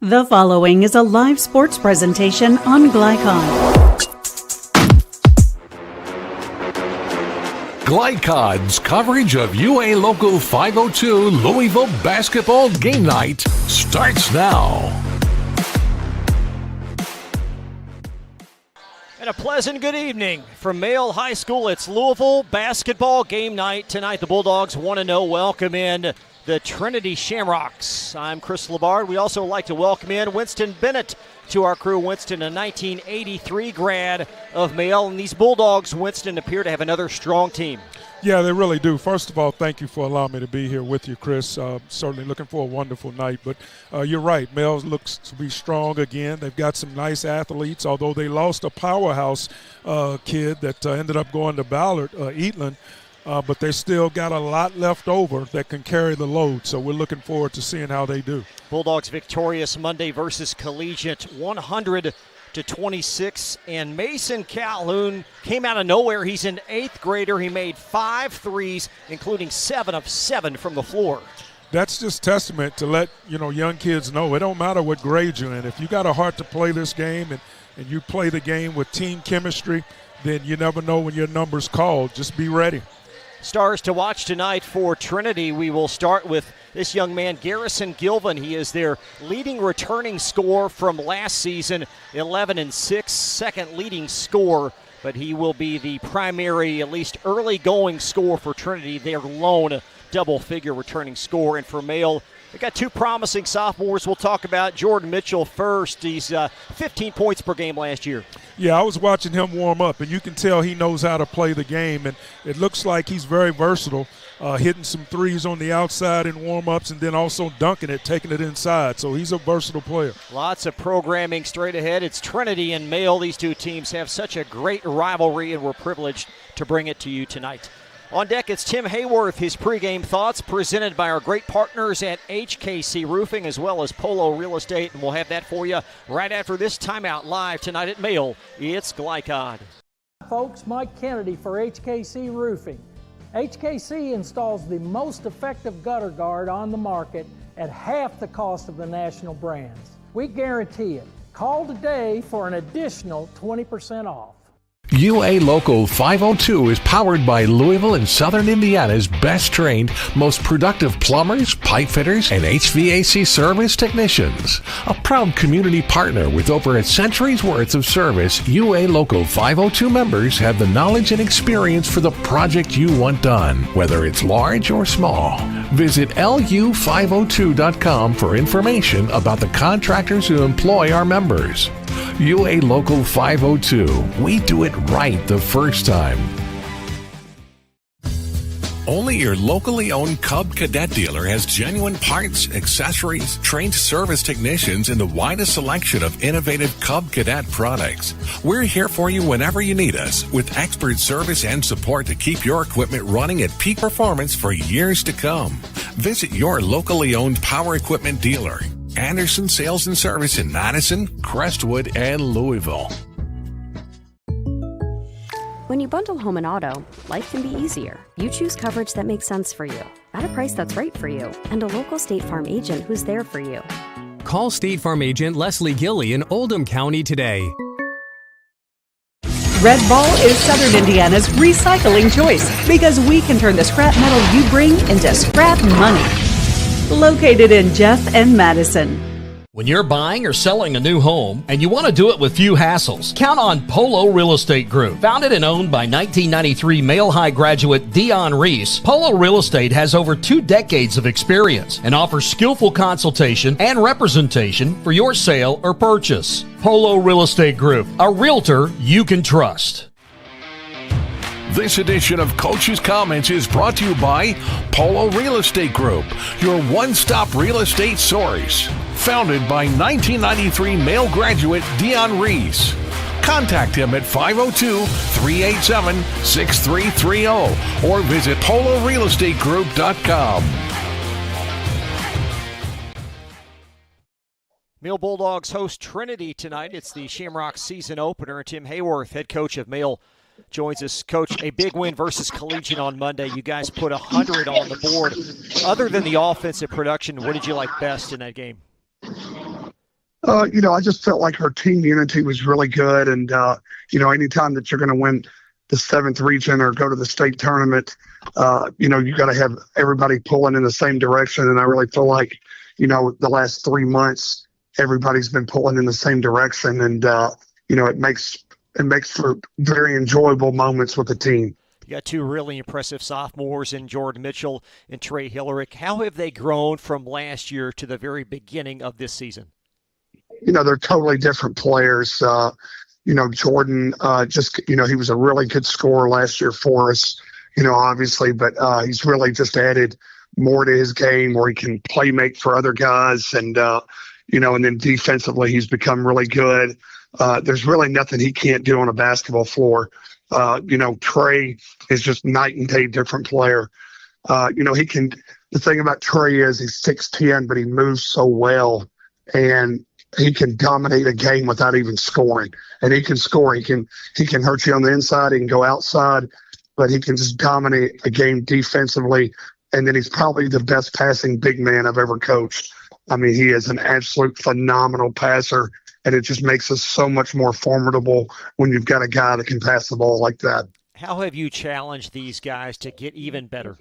The following is a live sports presentation on Glycon. Glycon's coverage of UA Local 502 Louisville basketball game night starts now. And a pleasant good evening from Male High School. It's Louisville basketball game night. Tonight the Bulldogs 1-0 welcome in the Trinity Shamrocks. I'm Chris Labard. We also like to welcome in Winston Bennett to our crew. Winston, a 1983 grad of Male. And these Bulldogs, Winston, appear to have another strong team. Yeah, they really do. First of all, thank you for allowing me to be here with you, Chris. Certainly looking for a wonderful night. But you're right, Male looks to be strong again. They've got some nice athletes, although they lost a powerhouse kid that ended up going to Ballard, Eatland. But they still got a lot left over that can carry the load. So we're looking forward to seeing how they do. Bulldogs victorious Monday versus Collegiate, 100-26. And Mason Calhoun came out of nowhere. He's an 8th grader. He made 5 threes, including 7 of 7 from the floor. That's just testament to let young kids know it don't matter what grade you're in. If you got a heart to play this game and you play the game with team chemistry, then you never know when your number's called. Just be ready. Stars to watch tonight for Trinity. We will start with this young man, Garrison Gilvin. He is their leading returning scorer from last season, 11-6, second leading scorer, but he will be the primary, at least early going scorer for Trinity, their lone double-figure returning scorer. And for Male, they got 2 promising sophomores we'll talk about. Jordan Mitchell first. He's 15 points per game last year. Yeah, I was watching him warm up, and you can tell he knows how to play the game, and it looks like he's very versatile, hitting some threes on the outside in warm-ups and then also dunking it, taking it inside. So he's a versatile player. Lots of programming straight ahead. It's Trinity and Male. These two teams have such a great rivalry, and we're privileged to bring it to you tonight. On deck, it's Tim Hayworth, his pregame thoughts presented by our great partners at HKC Roofing as well as Polo Real Estate, and we'll have that for you right after this timeout live tonight at Male. It's Glycon. Folks, Mike Kennedy for HKC Roofing. HKC installs the most effective gutter guard on the market at half the cost of the national brands. We guarantee it. Call today for an additional 20% off. UA Local 502 is powered by Louisville and Southern Indiana's best trained, most productive plumbers, pipe fitters, and HVAC service technicians. A proud community partner with over a century's worth of service, UA Local 502 members have the knowledge and experience for the project you want done, whether it's large or small. Visit lu502.com for information about the contractors who employ our members. UA Local 502. We do it right the first time. Only your locally owned Cub Cadet dealer has genuine parts, accessories, trained service technicians, and the widest selection of innovative Cub Cadet products. We're here for you whenever you need us, with expert service and support to keep your equipment running at peak performance for years to come. Visit your locally owned power equipment dealer. Anderson Sales and Service in Madison, Crestwood, and Louisville. When you bundle home and auto, life can be easier. You choose coverage that makes sense for you, at a price that's right for you, and a local State Farm agent who's there for you. Call State Farm agent Leslie Gilly in Oldham County today. Red Ball is Southern Indiana's recycling choice because we can turn the scrap metal you bring into scrap money. Located in Jeff and Madison. When you're buying or selling a new home and you want to do it with few hassles, count on Polo Real Estate Group. Founded and owned by 1993 Male High graduate Dion Reese, Polo Real Estate has over 2 decades of experience and offers skillful consultation and representation for your sale or purchase. Polo Real Estate Group, a realtor you can trust. This edition of Coach's Comments is brought to you by Polo Real Estate Group, your one-stop real estate source. Founded by 1993 Male graduate Dion Reese. Contact him at 502-387-6330 or visit polorealestategroup.com. Male Bulldogs host Trinity tonight. It's the Shamrock season opener. Tim Hayworth, head coach of Male, joins us. Coach, a big win versus Collegiate on Monday. You guys put 100 on the board. Other than the offensive production, what did you like best in that game? I just felt like our team unity was really good. And, anytime that you're going to win the 7th region or go to the state tournament, you got to have everybody pulling in the same direction. And I really feel like, the last 3 months, everybody's been pulling in the same direction. And, it makes for very enjoyable moments with the team. You got 2 really impressive sophomores in Jordan Mitchell and Trey Hillerick. How have they grown from last year to the very beginning of this season? They're totally different players. Jordan, he was a really good scorer last year for us, obviously, but he's really just added more to his game where he can play make for other guys. And then defensively, he's become really good. There's really nothing he can't do on a basketball floor. Trey is just night and day different player. The thing about Trey is he's 6'10", but he moves so well, and he can dominate a game without even scoring. And he can score. He can hurt you on the inside. He can go outside, but he can just dominate a game defensively. And then he's probably the best passing big man I've ever coached. I mean, he is an absolute phenomenal passer, and it just makes us so much more formidable when you've got a guy that can pass the ball like that. How have you challenged these guys to get even better?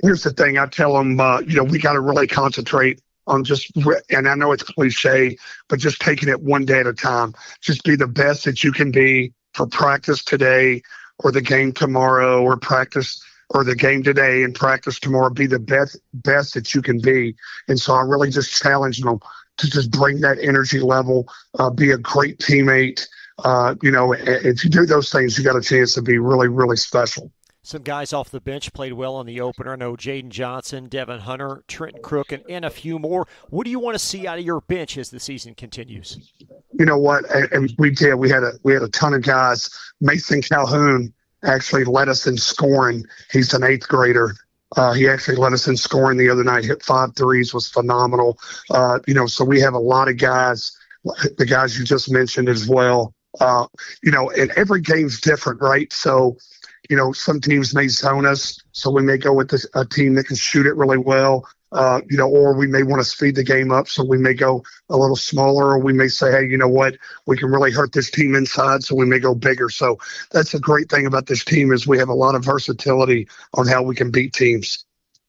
Here's the thing. I tell them, we got to really concentrate on and I know it's cliche, but just taking it one day at a time. Just be the best that you can be for practice today or the game tomorrow, or the game today and practice tomorrow. Be the best that you can be. And so I really just challenge them to just bring that energy level, be a great teammate. If you do those things, you got a chance to be really, really special. Some guys off the bench played well on the opener. I know Jaden Johnson, Devin Hunter, Trenton Crook, and a few more. What do you want to see out of your bench as the season continues? You know what? And we did. We had a ton of guys. Mason Calhoun actually led us in scoring. He's an 8th grader. He actually led us in scoring the other night, hit 5 threes, was phenomenal. So we have a lot of guys, the guys you just mentioned as well. And every game's different, right? So, some teams may zone us, so we may go with a team that can shoot it really well, or we may want to speed the game up, so we may go a little smaller, or we may say, hey, you know what, we can really hurt this team inside, so we may go bigger. So that's a great thing about this team is we have a lot of versatility on how we can beat teams.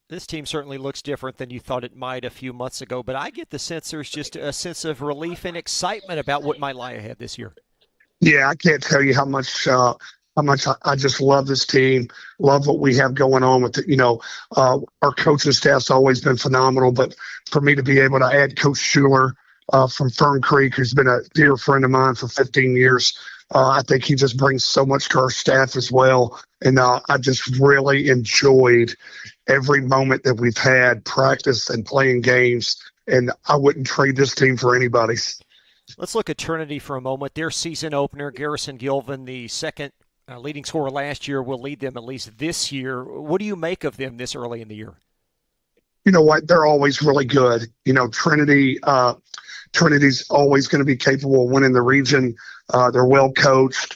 This team certainly looks different than you thought it might a few months ago, but I get the sense there's just a sense of relief and excitement about what might lie ahead this year. Yeah, I can't tell you how much I just love this team, love what we have going on with it. Our coaching staff's always been phenomenal, but for me to be able to add Coach Schuler from Fern Creek, who's been a dear friend of mine for 15 years, I think he just brings so much to our staff as well. And I just really enjoyed every moment that we've had practice and playing games, and I wouldn't trade this team for anybody. Let's look at Trinity for a moment. Their season opener, Garrison Gilvin, the second leading scorer last year, will lead them at least this year. What do you make of them this early in the year? You know what? They're always really good. Trinity, Trinity's always going to be capable of winning the region. They're well coached,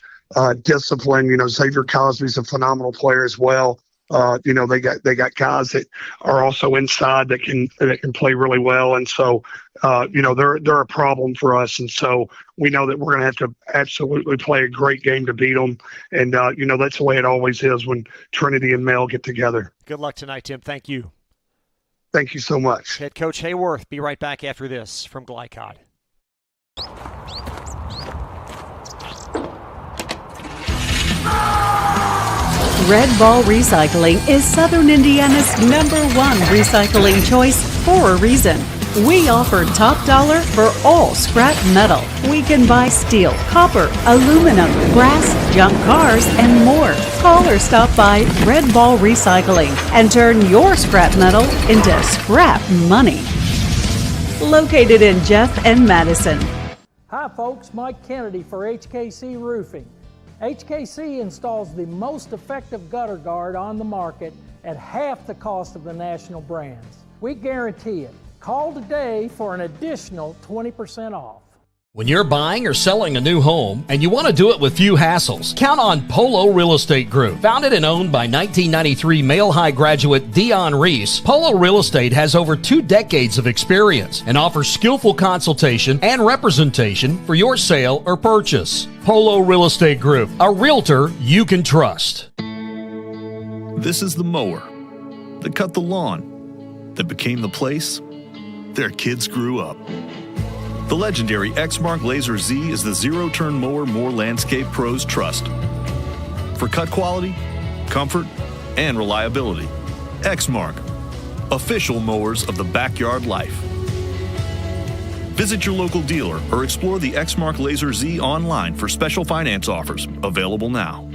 disciplined. Xavier Cosby's a phenomenal player as well. They got guys that are also inside that can play really well, and so they're a problem for us, and so we know that we're going to have to absolutely play a great game to beat them, and that's the way it always is when Trinity and Mel get together. Good luck tonight, Tim. Thank you. Thank you so much. Head Coach Hayworth. Be right back after this from Glycod. Red Ball Recycling is Southern Indiana's #1 recycling choice for a reason. We offer top dollar for all scrap metal. We can buy steel, copper, aluminum, brass, junk cars, and more. Call or stop by Red Ball Recycling and turn your scrap metal into scrap money. Located in Jeff and Madison. Hi folks, Mike Kennedy for HKC Roofing. HKC installs the most effective gutter guard on the market at half the cost of the national brands. We guarantee it. Call today for an additional 20% off. When you're buying or selling a new home and you want to do it with few hassles, count on Polo Real Estate Group. Founded and owned by 1993 Male High graduate Dion Reese, Polo Real Estate has over 2 decades of experience and offers skillful consultation and representation for your sale or purchase. Polo Real Estate Group, a realtor you can trust. This is the mower that cut the lawn, that became the place their kids grew up. The legendary Exmark Laser Z is the zero-turn mower more landscape pros trust. For cut quality, comfort, and reliability. Exmark, official mowers of the backyard life. Visit your local dealer or explore the Exmark Laser Z online for special finance offers, available now.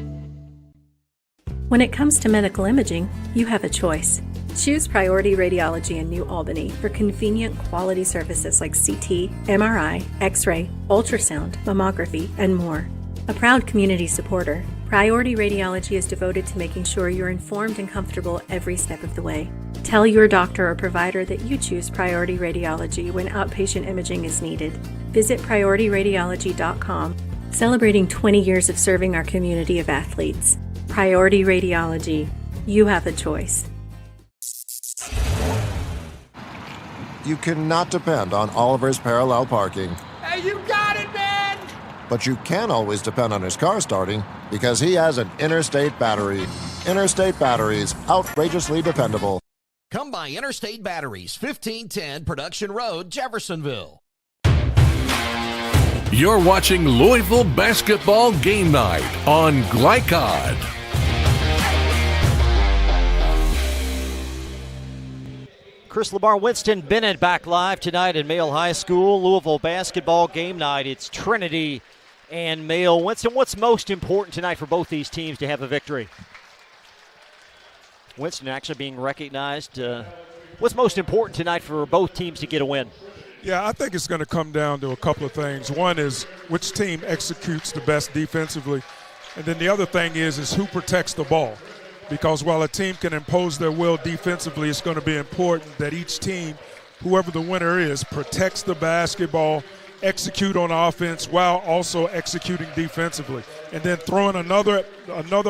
When it comes to medical imaging, you have a choice. Choose Priority Radiology in New Albany for convenient quality services like CT, MRI, X-ray, ultrasound, mammography, and more. A proud community supporter, Priority Radiology is devoted to making sure you're informed and comfortable every step of the way. Tell your doctor or provider that you choose Priority Radiology when outpatient imaging is needed. Visit PriorityRadiology.com, celebrating 20 years of serving our community of athletes. Priority Radiology. You have a choice. You cannot depend on Oliver's parallel parking. Hey, you got it, man! But you can always depend on his car starting because he has an Interstate battery. Interstate batteries, outrageously dependable. Come by Interstate Batteries, 1510 Production Road, Jeffersonville. You're watching Louisville Basketball Game Night on Glycod. Chris Lamar, Winston Bennett back live tonight in Male High School. Louisville Basketball Game Night. It's Trinity and Male. Winston, what's most important tonight for both these teams to have a victory? Winston actually being recognized. What's most important tonight for both teams to get a win? Yeah, I think it's going to come down to a couple of things. One is which team executes the best defensively. And then the other thing is who protects the ball. Because while a team can impose their will defensively, it's going to be important that each team, whoever the winner is, protects the basketball, execute on offense while also executing defensively. And then throwing another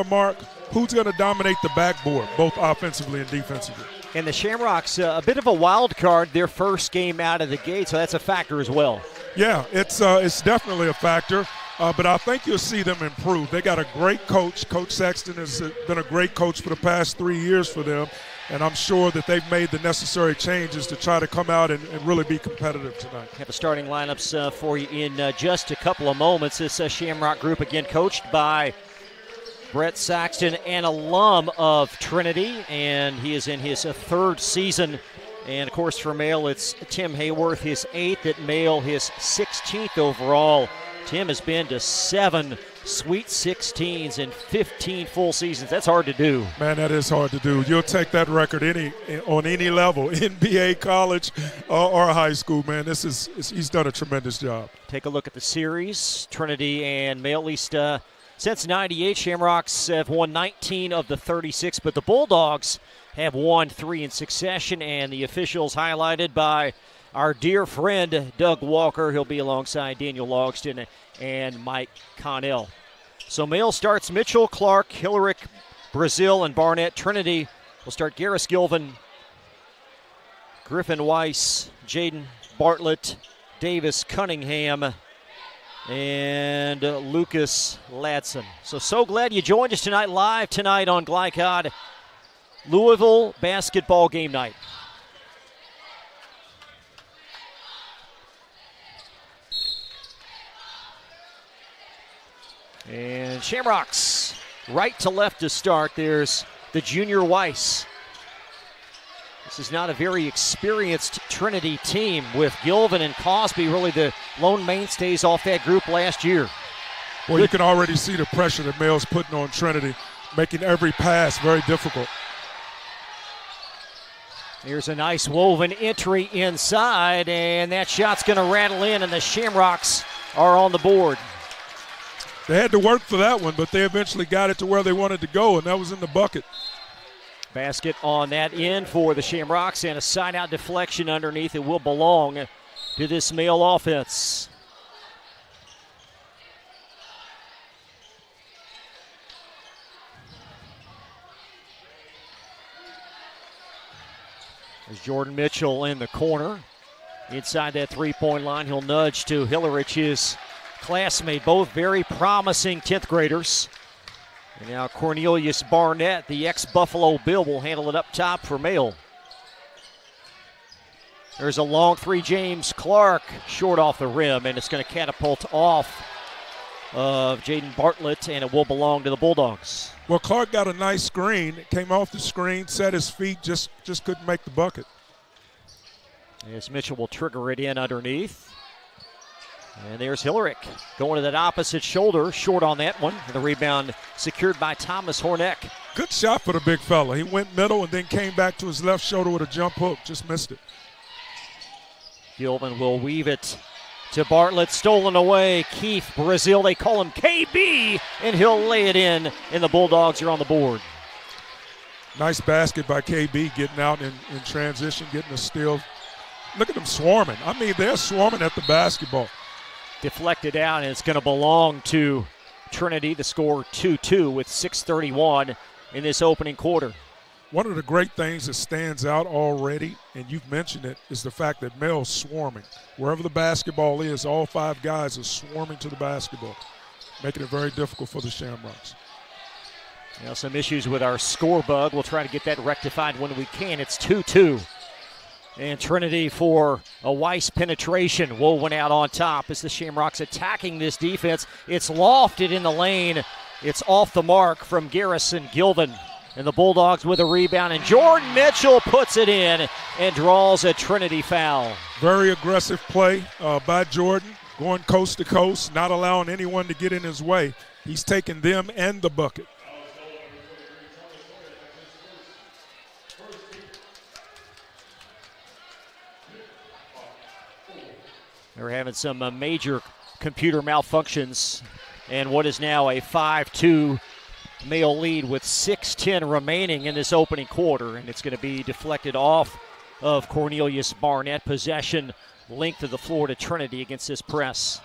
mark, who's going to dominate the backboard, both offensively and defensively. And the Shamrocks, a bit of a wild card, their first game out of the gate, so that's a factor as well. Yeah, it's definitely a factor. But I think you'll see them improve. They got a great coach. Coach Sexton has been a great coach for the past 3 years for them, and I'm sure that they've made the necessary changes to try to come out and really be competitive tonight. Have the starting lineups for you in just a couple of moments. This Shamrock group, again, coached by Brett Saxton, an alum of Trinity, and he is in his 3rd season. And, of course, for Male, it's Tim Hayworth, his 8th at Male, his 16th overall. Tim has been to 7 Sweet 16s in 15 full seasons. That's hard to do. Man, that is hard to do. You'll take that record on any level, NBA, college, or high school, man. He's done a tremendous job. Take a look at the series. Trinity and Male, at least since 98, Shamrocks have won 19 of the 36, but the Bulldogs have won 3 in succession, and the officials highlighted by our dear friend Doug Walker. He'll be alongside Daniel Logston and Mike Connell. So Male starts Mitchell, Clark, Hillerick, Brazil, and Barnett. Trinity will start Garris Gilvin, Griffin Weiss, Jaden Bartlett, Davis Cunningham, and Lucas Ladson. So glad you joined us tonight, live tonight on Glycod. Louisville Basketball Game Night. And Shamrocks right to left to start. There's the junior Weiss. This is not a very experienced Trinity team with Gilvin and Cosby really the lone mainstays off that group last year. Well, you can already see the pressure that Male's putting on Trinity, making every pass very difficult. Here's a nice woven entry inside, and that shot's going to rattle in, and the Shamrocks are on the board. They had to work for that one, but they eventually got it to where they wanted to go, and that was in the bucket. Basket on that end for the Shamrocks, and a side-out deflection underneath. It will belong to this Male offense. There's Jordan Mitchell in the corner. Inside that three-point line, he'll nudge to Hillerich, his classmate, both very promising 10th graders. And now Cornelius Barnett, the ex-Buffalo Bill, will handle it up top for Mail. There's a long three, James Clark, short off the rim, and it's going to catapult off of Jaden Bartlett, and it will belong to the Bulldogs. Well, Clark got a nice screen. It came off the screen, set his feet, just couldn't make the bucket. As Mitchell will trigger it in underneath. And there's Hillerich going to that opposite shoulder, short on that one. The rebound secured by Thomas Horneck. Good shot for the big fella. He went middle and then came back to his left shoulder with a jump hook. Just missed it. Gilvin will weave it to Bartlett, stolen away. Keith Brazil, they call him KB, and he'll lay it in, and the Bulldogs are on the board. Nice basket by KB, getting out in transition, getting a steal. Look at them swarming. I mean, they're swarming at the basketball. Deflected out, and it's going to belong to Trinity. The score 2-2 with 6:31 in this opening quarter. One of the great things that stands out already, and you've mentioned it, is the fact that Mel's swarming. Wherever the basketball is, all five guys are swarming to the basketball, making it very difficult for the Shamrocks. Now some issues with our score bug. We'll try to get that rectified when we can. It's 2-2. And Trinity for a Weiss penetration. Woven out on top as the Shamrocks attacking this defense. It's lofted in the lane. It's off the mark from Garrison Gilvin. And the Bulldogs with a rebound. And Jordan Mitchell puts it in and draws a Trinity foul. Very aggressive play by Jordan, going coast to coast, not allowing anyone to get in his way. He's taken them and the bucket. They're having some major computer malfunctions, and what is now a 5-2 Male lead with 6:10 remaining in this opening quarter, and it's going to be deflected off of Cornelius Barnett. Possession, length of the floor to Trinity against this press.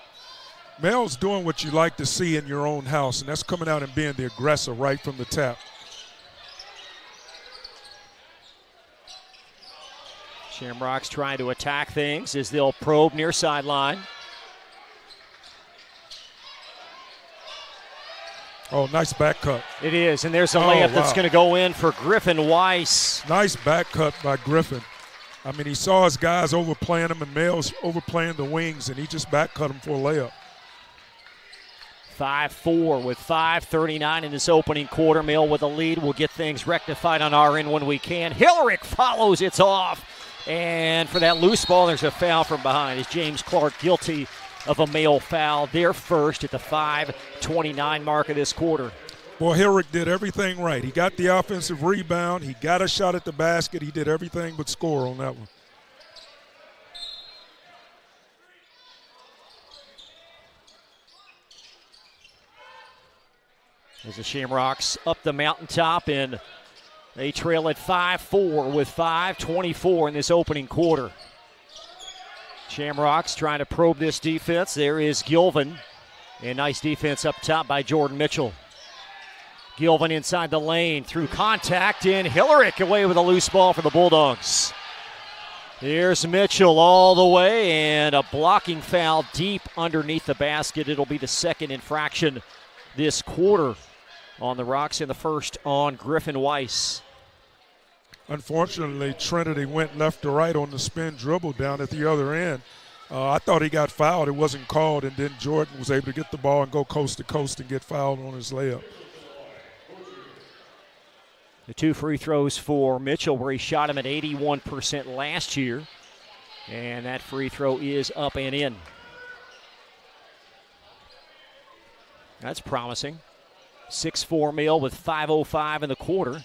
Mel's doing what you like to see in your own house, and that's coming out and being the aggressor right from the tap. Shamrocks trying to attack things as they'll probe near sideline. Oh, nice back cut. It is, and there's a layup that's going to go in for Griffin Weiss. Nice back cut by Griffin. I mean, he saw his guys overplaying him, and Mel's overplaying the wings, and he just back cut him for a layup. 5-4 with 5:39 in this opening quarter. Male with a lead. We'll get things rectified on our end when we can. Hillerich follows. It's off. And for that loose ball, there's a foul from behind. Is James Clark guilty of a Male foul? Their first at the 5:29 mark of this quarter. Boy, Hillerich did everything right. He got the offensive rebound. He got a shot at the basket. He did everything but score on that one. As the Shamrocks up the mountaintop, and they trail at 5-4 with 5:24 in this opening quarter. Shamrocks trying to probe this defense. There is Gilvin. And nice defense up top by Jordan Mitchell. Gilvin inside the lane through contact, and Hillerich away with a loose ball for the Bulldogs. Here's Mitchell all the way, and a blocking foul deep underneath the basket. It'll be the second infraction this quarter on the Rocks, and the first on Griffin Weiss. Unfortunately, Trinity went left to right on the spin dribble down at the other end. I thought he got fouled. It wasn't called, and then Jordan was able to get the ball and go coast to coast and get fouled on his layup. The two free throws for Mitchell, where he shot him at 81% last year. And that free throw is up and in. That's promising. 6-4 Male with 5:05 in the quarter.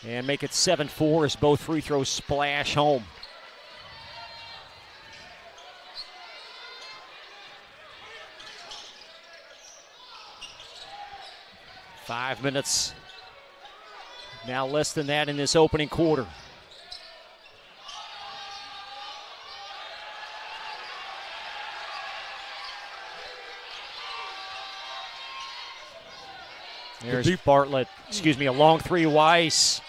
And make it 7-4 as both free throws splash home. Five minutes, now less than that in this opening quarter. There's Bartlett. A long three. Weiss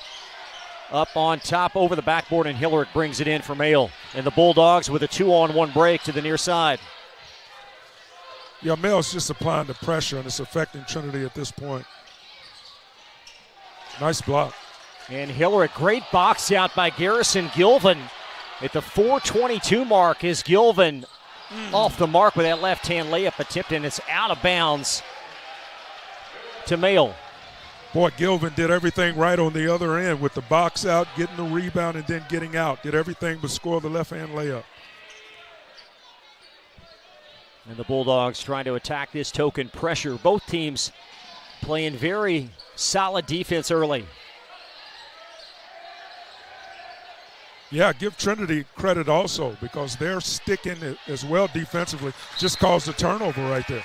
up on top over the backboard, and Hillerick brings it in for Mail. And the Bulldogs with a 2-on-1 break to the near side. Yeah, Mail's just applying the pressure, and it's affecting Trinity at this point. Nice block. And Hillerick, great box out by Garrison Gilvin at the 4:22 mark. Is Gilvin off the mark with that left-hand layup attempt, and it's out of bounds to Mail. Boy, Gilvin did everything right on the other end with the box out, getting the rebound, and then getting out. Did everything but score the left-hand layup. And the Bulldogs trying to attack this token pressure. Both teams playing very solid defense early. Yeah, give Trinity credit also because they're sticking as well defensively. Just caused a turnover right there.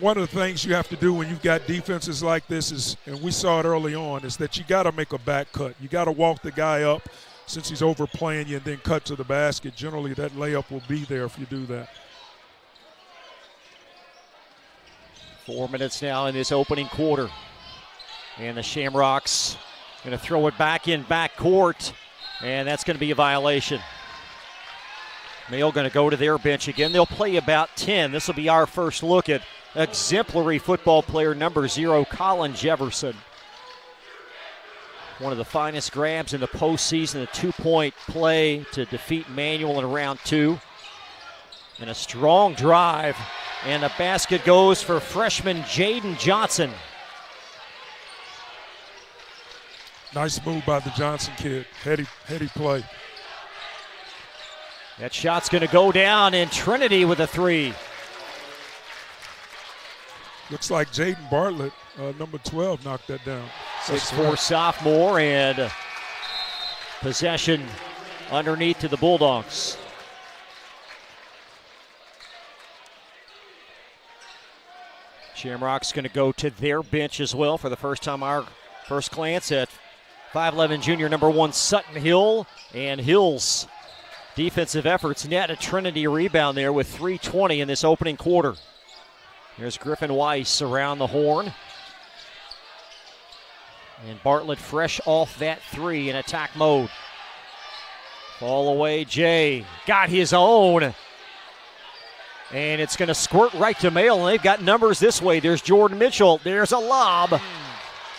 One of the things you have to do when you've got defenses like this is, and we saw it early on, is that you got to make a back cut. You got to walk the guy up since he's overplaying you and then cut to the basket. Generally, that layup will be there if you do that. 4 minutes now in this opening quarter. And the Shamrocks going to throw it back in backcourt, and that's going to be a violation. Mail going to go to their bench again. They'll play about 10. This will be our first look at exemplary football player number 0, Colin Jefferson. One of the finest grabs in the postseason, a 2-point play to defeat Manual in round 2. And a strong drive, and the basket goes for freshman Jaden Johnson. Nice move by the Johnson kid. Heady play. That shot's going to go down, and Trinity with a 3. Looks like Jaden Bartlett, number 12, knocked that down. 6'4" sophomore, and possession underneath to the Bulldogs. Shamrock's going to go to their bench as well for the first time. Our first glance at 5'11" junior number 1 Sutton Hill, and Hill's defensive efforts net a Trinity rebound there with 3:20 in this opening quarter. There's Griffin Weiss around the horn. And Bartlett fresh off that 3 in attack mode. Fall away, Jay got his own. And it's going to squirt right to Mail, and they've got numbers this way. There's Jordan Mitchell. There's a lob.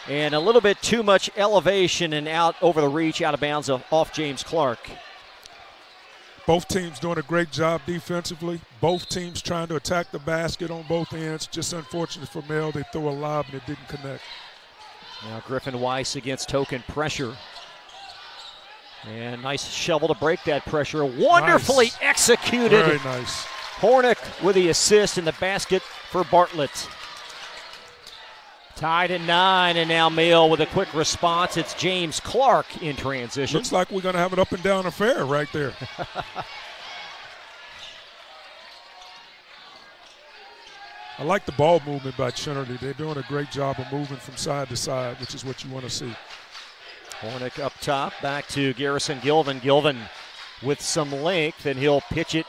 And a little bit too much elevation and out over the reach, out of bounds off James Clark. Both teams doing a great job defensively. Both teams trying to attack the basket on both ends. Just unfortunate for Mail, they threw a lob and it didn't connect. Now Griffin Weiss against token pressure. And nice shovel to break that pressure. Wonderfully executed. Very nice. Hornick with the assist in the basket for Bartlett. Tied at 9, and now Mail with a quick response. It's James Clark in transition. Looks like we're going to have an up and down affair right there. I like the ball movement by Trinity. They're doing a great job of moving from side to side, which is what you want to see. Hornick up top, back to Garrison Gilvin. Gilvin with some length, and he'll pitch it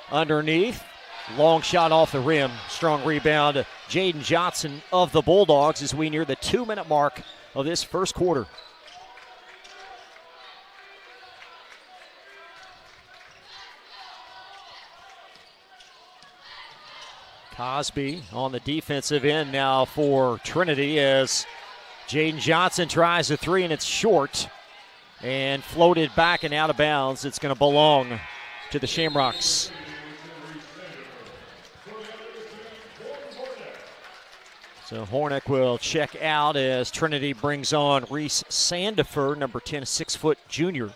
underneath. Long shot off the rim. Strong rebound. Jaden Johnson of the Bulldogs as we near the 2-minute mark of this first quarter. Cosby on the defensive end now for Trinity as Jaden Johnson tries a 3, and it's short and floated back and out of bounds. It's going to belong to the Shamrocks. So Hornick will check out as Trinity brings on Reese Sandifer, number 10, 6-foot junior.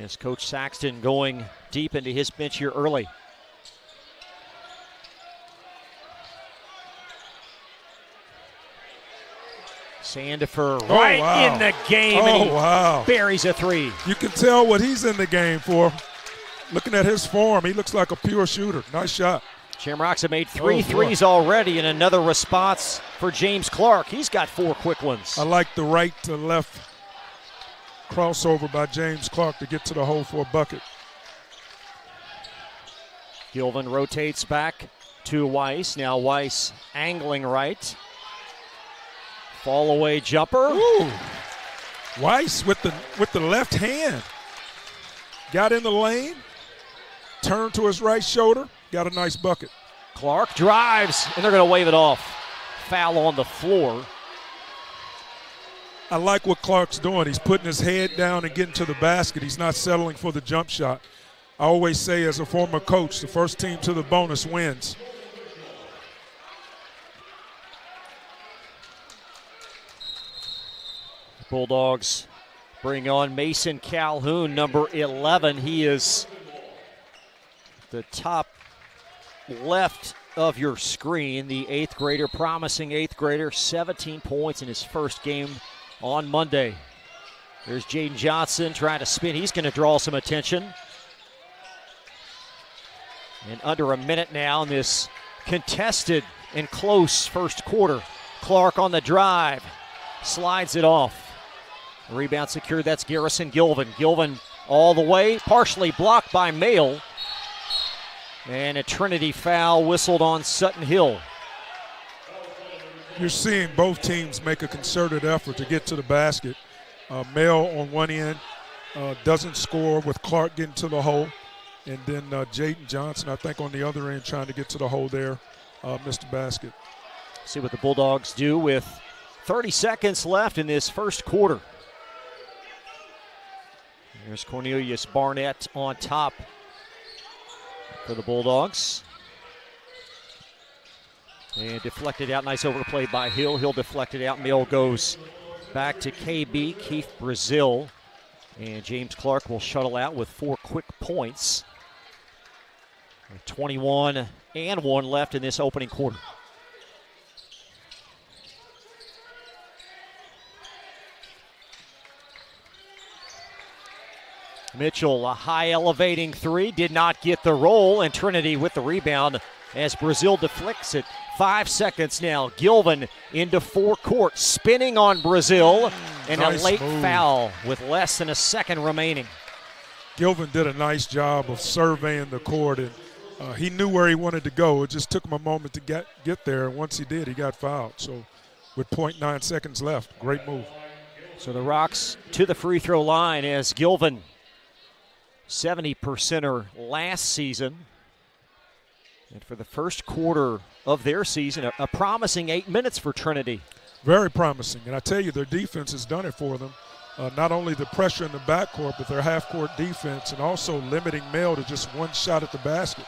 As Coach Saxton going deep into his bench here early. Sandifer in the game, and he buries a 3. You can tell what he's in the game for. Looking at his form, he looks like a pure shooter. Nice shot. Shamrocks have made 3 threes already, and another response for James Clark. He's got 4 quick ones. I like the right to left crossover by James Clark to get to the hole for a bucket. Gilvin rotates back to Weiss. Now Weiss angling right. Fall away jumper. Ooh. Weiss with the left hand. Got in the lane, turned to his right shoulder, got a nice bucket. Clark drives, and they're going to wave it off. Foul on the floor. I like what Clark's doing. He's putting his head down and getting to the basket. He's not settling for the jump shot. I always say, as a former coach, the first team to the bonus wins. Bulldogs bring on Mason Calhoun, number 11. He is the top left of your screen, the eighth grader, promising eighth grader, 17 points in his first game on Monday. There's Jaden Johnson trying to spin. He's going to draw some attention. And under a minute now in this contested and close first quarter. Clark on the drive, slides it off. Rebound secured, that's Garrison Gilvin. Gilvin all the way, partially blocked by Mail. And a Trinity foul whistled on Sutton Hill. You're seeing both teams make a concerted effort to get to the basket. Mail on one end doesn't score with Clark getting to the hole. And then Jaden Johnson, I think, on the other end trying to get to the hole there, missed the basket. See what the Bulldogs do with 30 seconds left in this first quarter. There's Cornelius Barnett on top for the Bulldogs. And deflected out. Nice overplay by Hill. Hill deflected out. Mail goes back to KB, Keith Brazil. And James Clark will shuttle out with 4 quick points. 21 and 1 left in this opening quarter. Mitchell, a high elevating three, did not get the roll, and Trinity with the rebound as Brazil deflects it. 5 seconds now. Gilvin into forecourt, spinning on Brazil, and nice a late move. foul with less than a second remaining. Gilvin did a nice job of surveying the court, and he knew where he wanted to go. It just took him a moment to get there, and once he did, he got fouled. So with 0.9 seconds left, great move. So the Rocks to the free throw line as Gilvin, 70%er last season. And for the first quarter of their season, a promising 8 minutes for Trinity. Very promising. And I tell you, their defense has done it for them. Not only the pressure in the backcourt, but their half-court defense, and also limiting Mail to just one shot at the basket.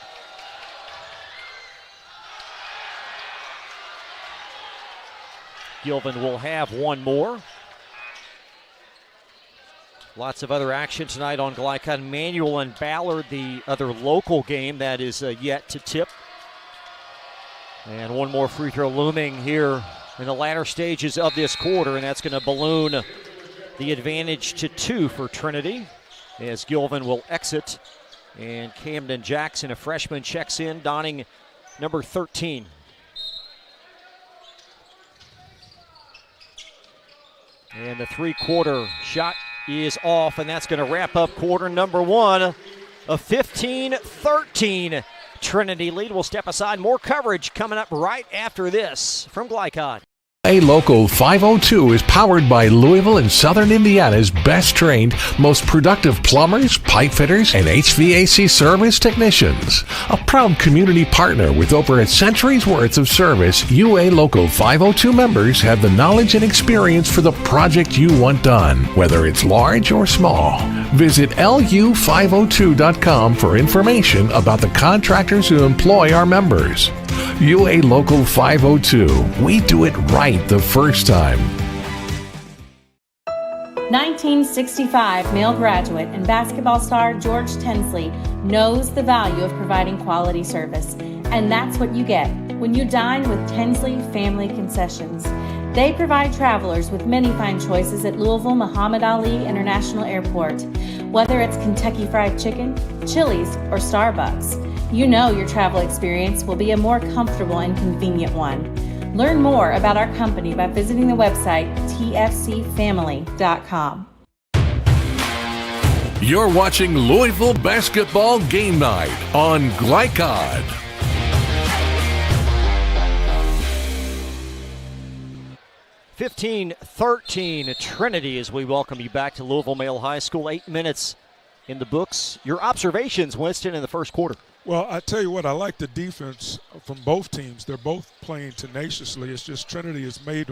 Gilvin will have one more. Lots of other action tonight on Glycon. Manual and Ballard, the other local game that is yet to tip. And one more free throw looming here in the latter stages of this quarter, and that's going to balloon the advantage to 2 for Trinity as Gilvin will exit. And Camden Jackson, a freshman, checks in, donning number 13. And the three-quarter shot is off, and that's going to wrap up quarter number 1. A 15-13 Trinity lead. We'll step aside. More coverage coming up right after this from Glycon. A Local 502 is powered by Louisville and Southern Indiana's best trained, most productive plumbers, pipe fitters, and HVAC service technicians. A proud community partner with over a century's worth of service, UA Local 502 members have the knowledge and experience for the project you want done, whether it's large or small. Visit lu502.com for information about the contractors who employ our members. UA Local 502. We do it right the first time. 1965 Male graduate and basketball star George Tensley knows the value of providing quality service. And that's what you get when you dine with Tensley Family Concessions. They provide travelers with many fine choices at Louisville Muhammad Ali International Airport. Whether it's Kentucky Fried Chicken, Chili's, or Starbucks, you know your travel experience will be a more comfortable and convenient one. Learn more about our company by visiting the website tfcfamily.com. You're watching Louisville Basketball Game Night on Glycod. (15-13) Trinity as we welcome you back to Louisville Male High School. 8 minutes in the books. Your observations, Winston, in the first quarter. Well, I tell you what, I like the defense from both teams. They're both playing tenaciously. It's just Trinity has made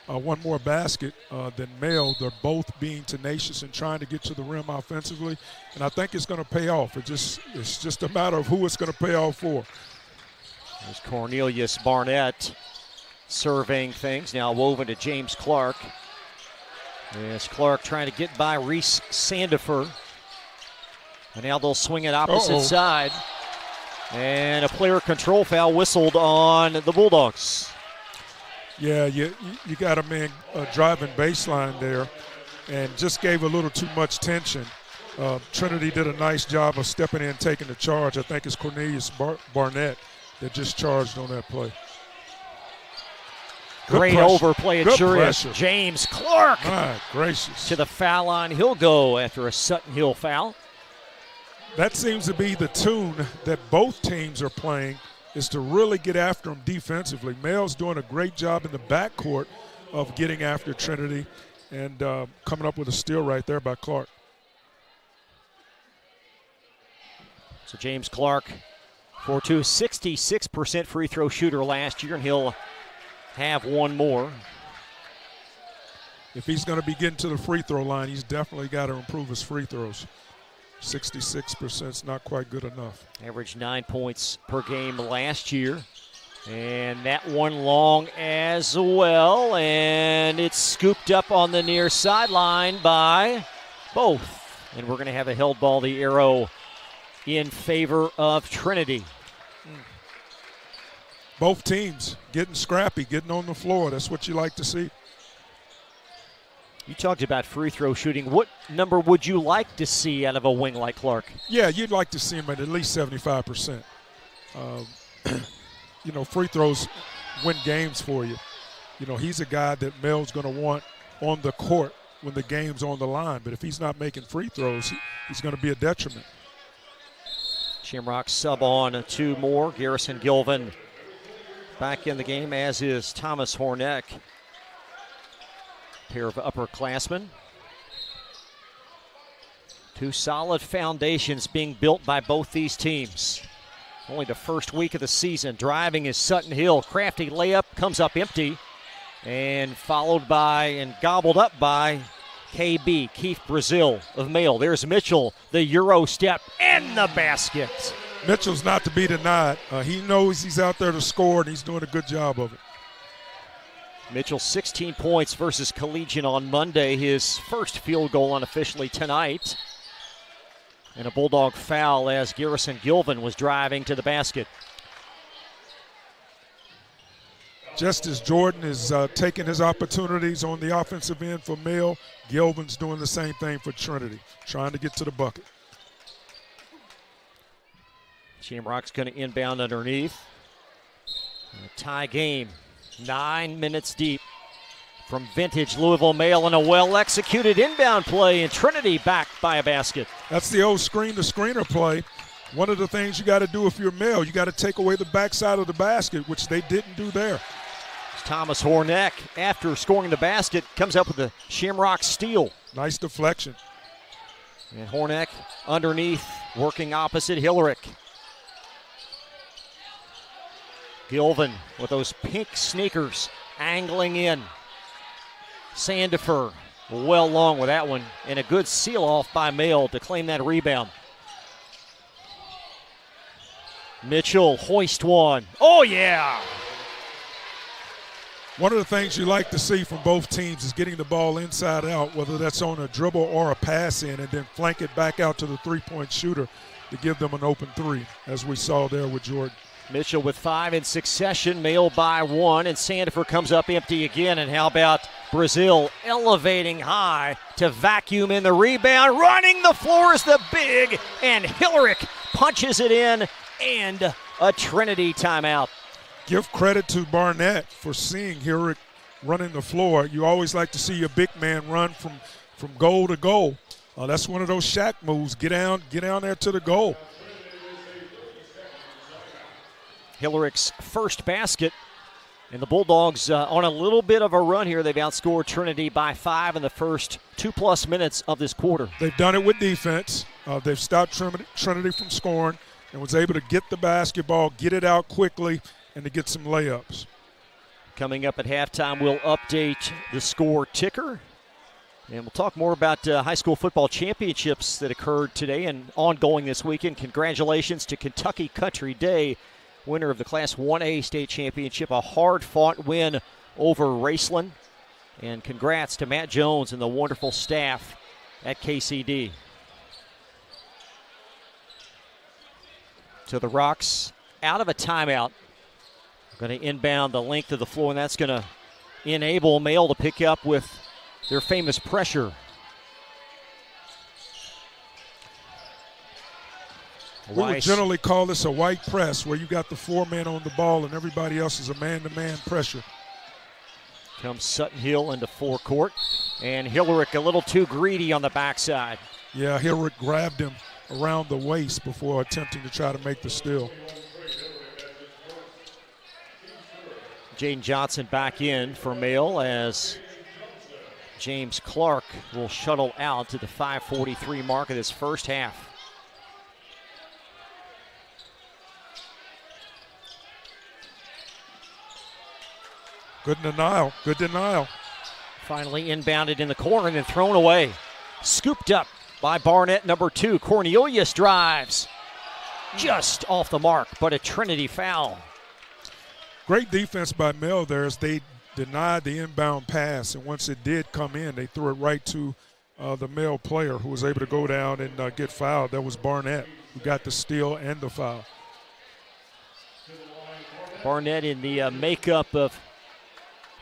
one more basket than Male. They're both being tenacious and trying to get to the rim offensively, and I think it's going to pay off. It's just a matter of who it's going to pay off for. There's Cornelius Barnett surveying things, now woven to James Clark. Yes, Clark trying to get by Reese Sandifer. And now they'll swing it opposite side. And a player control foul whistled on the Bulldogs. Yeah, you got a man driving baseline there and just gave a little too much tension. Trinity did a nice job of stepping in, taking the charge. I think it's Cornelius Barnett that just charged on that play. Great overplay, it sure pressure. is. James Clark. My gracious. To the foul line. He'll go after a Sutton Hill foul. That seems to be the tune that both teams are playing, is to really get after them defensively. Male's doing a great job in the backcourt of getting after Trinity and coming up with a steal right there by Clark. So James Clark, 4-2, 66% free throw shooter last year, and he'll have one more. If he's going to be getting to the free throw line, he's definitely got to improve his free throws. 66% is not quite good enough. Averaged 9 points per game last year. And that one long as well. And it's scooped up on the near sideline by both. And we're going to have a held ball, the arrow in favor of Trinity. Both teams getting scrappy, getting on the floor. That's what you like to see. You talked about free throw shooting. What number would you like to see out of a wing like Clark? Yeah, you'd like to see him at least 75%. Free throws win games for you. He's a guy that Mel's going to want on the court when the game's on the line. But if he's not making free throws, he's going to be a detriment. Shamrock sub on 2 more. Garrison Gilvin back in the game, as is Thomas Horneck. Pair of upperclassmen. 2 solid foundations being built by both these teams. Only the first week of the season. Driving is Sutton Hill. Crafty layup comes up empty. And followed by and gobbled up by KB, Keith Brazil of Male. There's Mitchell, the Euro step, and the basket. Mitchell's not to be denied. He knows he's out there to score, and he's doing a good job of it. Mitchell, 16 points versus Collegiate on Monday. His first field goal unofficially tonight. And a Bulldog foul as Garrison Gilvin was driving to the basket. Just as Jordan is taking his opportunities on the offensive end for Male, Gilvin's doing the same thing for Trinity, trying to get to the bucket. Shamrock's going to inbound underneath. A tie game. 9 minutes deep from vintage Louisville Male, and a well-executed inbound play, and Trinity backed by a basket. That's the old screen-to-screener play. One of the things you got to do if you're Male, you got to take away the backside of the basket, which they didn't do there. Thomas Horneck, after scoring the basket, comes up with the Shamrock steal. Nice deflection. And Horneck underneath, working opposite Hillerick. Gilvin with those pink sneakers angling in. Sandifer well long with that one, and a good seal off by Male to claim that rebound. Mitchell hoist one. Oh yeah! One of the things you like to see from both teams is getting the ball inside out, whether that's on a dribble or a pass in, and then flank it back out to the three-point shooter to give them an open three, as we saw there with Jordan. Mitchell with 5 in succession, Male by 1, and Sandifer comes up empty again. And how about Brazil elevating high to vacuum in the rebound, running the floor is the big, and Hillerick punches it in, and a Trinity timeout. Give credit to Barnett for seeing Hillerick running the floor. You always like to see your big man run from goal to goal. That's one of those Shaq moves. Get down there to the goal. Hillerick's first basket. And the Bulldogs on a little bit of a run here. They've outscored Trinity by 5 in the first 2+ minutes of this quarter. They've done it with defense. They've stopped Trinity from scoring and was able to get the basketball, get it out quickly, and to get some layups. Coming up at halftime, we'll update the score ticker. And we'll talk more about high school football championships that occurred today and ongoing this weekend. Congratulations to Kentucky Country Day, winner of the Class 1A state championship, a hard-fought win over Raceland. And congrats to Matt Jones and the wonderful staff at KCD. So the Rocks out of a timeout. Going to inbound the length of the floor, and that's going to enable Male to pick up with their famous pressure. We would generally call this a white press, where you got the 4 men on the ball and everybody else is a man-to-man pressure. Comes Sutton Hill into forecourt, and Hillerick a little too greedy on the backside. Yeah, Hillerick grabbed him around the waist before attempting to try to make the steal. Jaden Johnson back in for Male as James Clark will shuttle out to the 5:43 mark of this first half. Good denial. Finally inbounded in the corner and then thrown away. Scooped up by Barnett, number 2. Cornelius drives. Just off the mark, but a Trinity foul. Great defense by Mel there as they denied the inbound pass, and once it did come in, they threw it right to the Mel player who was able to go down and get fouled. That was Barnett, who got the steal and the foul. Barnett in the makeup of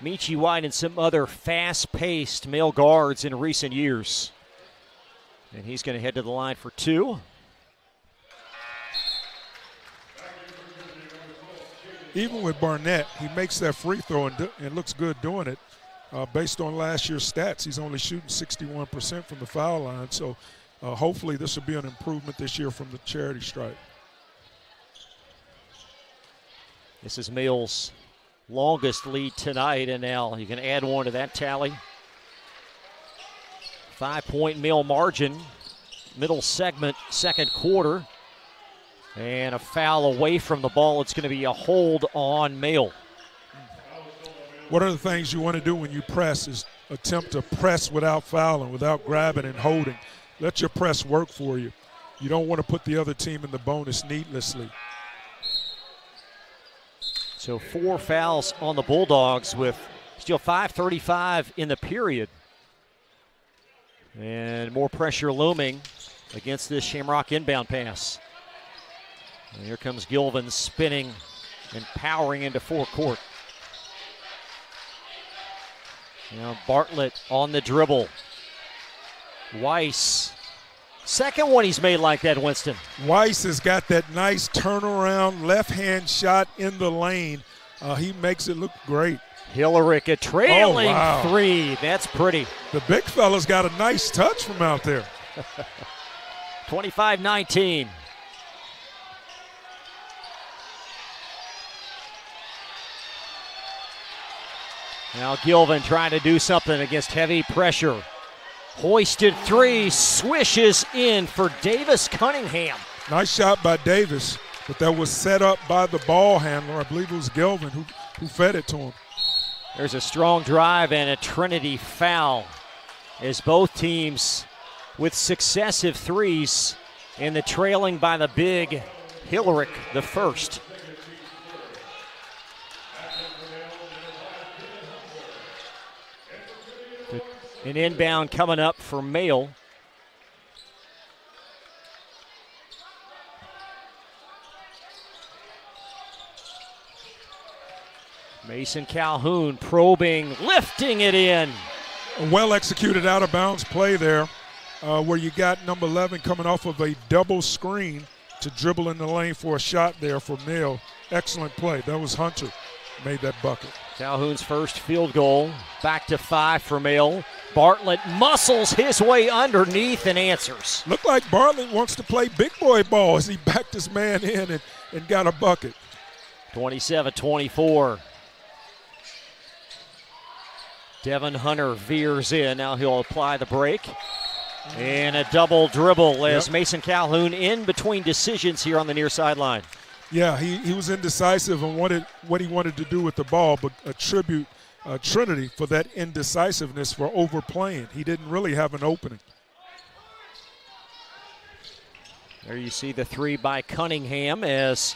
Michi White and some other fast-paced male guards in recent years. And he's going to head to the line for 2. Even with Barnett, he makes that free throw and looks good doing it. Based on last year's stats, he's only shooting 61% from the foul line. So hopefully this will be an improvement this year from the charity stripe. This is Mills' longest lead tonight, and now you can add one to that tally. 5-point Mill margin, middle segment, second quarter. And a foul away from the ball. It's going to be a hold on Male. One of the things you want to do when you press is attempt to press without fouling, without grabbing and holding. Let your press work for you. You don't want to put the other team in the bonus needlessly. So 4 fouls on the Bulldogs with still 5:35 in the period. And more pressure looming against this Shamrock inbound pass. And here comes Gilvin spinning and powering into forecourt. Now Bartlett on the dribble. Weiss. Second one he's made like that, Winston. Weiss has got that nice turnaround left-hand shot in the lane. He makes it look great. Hillerick a trailing 3. That's pretty. The big fella's got a nice touch from out there. 25-19. Now Gilvin trying to do something against heavy pressure. Hoisted 3, swishes in for Davis Cunningham. Nice shot by Davis, but that was set up by the ball handler. I believe it was Gilvin who fed it to him. There's a strong drive and a Trinity foul as both teams with successive 3s and the trailing by the big Hillerick the first. An inbound coming up for Male. Mason Calhoun probing, lifting it in. A well-executed out-of-bounds play there where you got number 11 coming off of a double screen to dribble in the lane for a shot there for Male. Excellent play. That was Hunter made that bucket. Calhoun's first field goal. Back to 5 for Male. Bartlett muscles his way underneath and answers. Looked like Bartlett wants to play big boy ball as he backed his man in and got a bucket. 27-24. Devin Hunter veers in. Now he'll apply the break. And a double dribble as Mason Calhoun in between decisions here on the near sideline. Yeah, he was indecisive on what he wanted to do with the ball, but attribute Trinity for that indecisiveness for overplaying. He didn't really have an opening. There you see the three by Cunningham as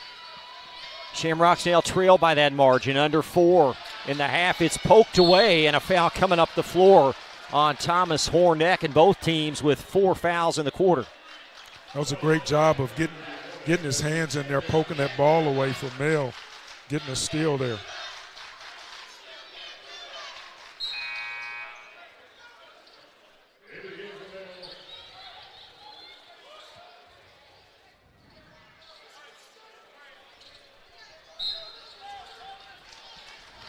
Shamrocks now trail by that margin, under 4 in the half. It's poked away and a foul coming up the floor on Thomas Horneck, and both teams with 4 fouls in the quarter. That was a great job of getting his hands in there, poking that ball away from Mel, getting a steal there.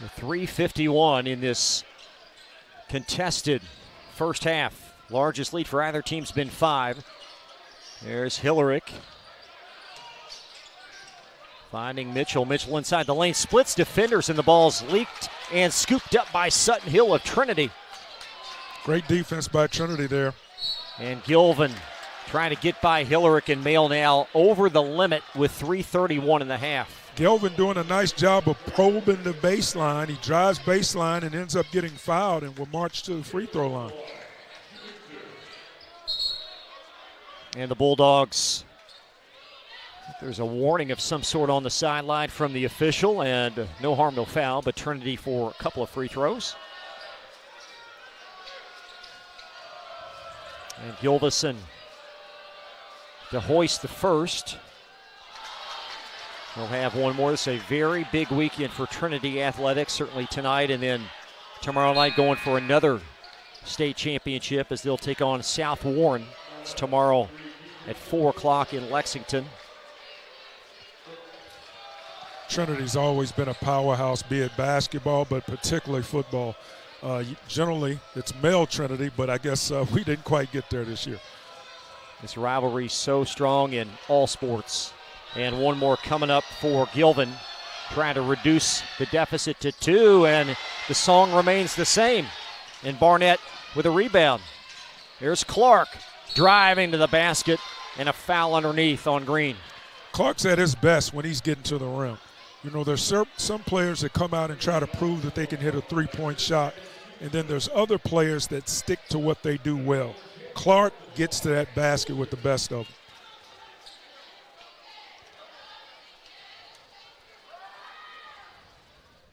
The 3:51 in this contested first half. Largest lead for either team's been 5. There's Hillerick finding Mitchell. Mitchell inside the lane, splits defenders, and the ball's leaked and scooped up by Sutton Hill of Trinity. Great defense by Trinity there. And Gilvin trying to get by Hillerick, and Mail now over the limit with 3:31 in the half. Gilvin doing a nice job of probing the baseline. He drives baseline and ends up getting fouled and will march to the free throw line. And the Bulldogs, there's a warning of some sort on the sideline from the official, and no harm, no foul, but Trinity for a couple of free throws. And Gilvison to hoist the first. We'll have one more. It's a very big weekend for Trinity Athletics, certainly tonight, and then tomorrow night going for another state championship as they'll take on South Warren. It's tomorrow at 4 o'clock in Lexington. Trinity's always been a powerhouse, be it basketball, but particularly football. Generally, it's male Trinity, but I guess we didn't quite get there this year. This rivalry is so strong in all sports. And one more coming up for Gilvin, trying to reduce the deficit to 2, and the song remains the same. And Barnett with a rebound. Here's Clark driving to the basket, and a foul underneath on Green. Clark's at his best when he's getting to the rim. You know, there's some players that come out and try to prove that they can hit a three-point shot, and then there's other players that stick to what they do well. Clark gets to that basket with the best of them.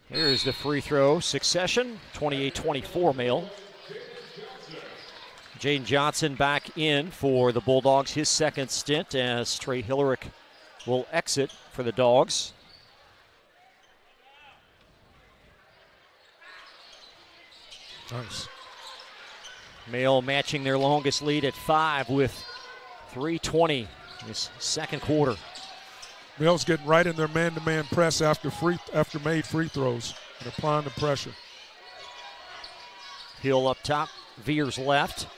Here's the free throw succession, 28-24 Mail. Jaden Johnson back in for the Bulldogs, his second stint, as Trey Hillerick will exit for the Dogs. Nice. Mail matching their longest lead at 5 with 3:20 this second quarter. Mill's getting right in their man-to-man press after made free throws and applying the pressure. Hill up top, veers left.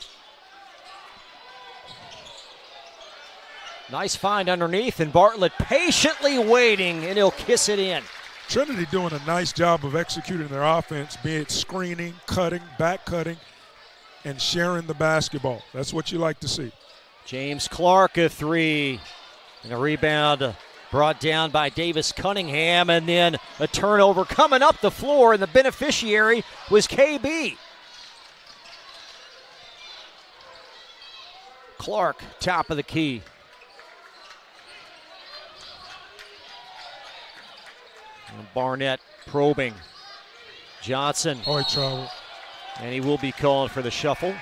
Nice find underneath, and Bartlett patiently waiting, and he'll kiss it in. Trinity doing a nice job of executing their offense, be it screening, cutting, back cutting, and sharing the basketball. That's what you like to see. James Clark a 3, and a rebound brought down by Davis Cunningham, and then a turnover coming up the floor, and the beneficiary was KB. Clark, top of the key. And Barnett probing. Johnson. Oh, he traveled. And he will be called for the shuffle.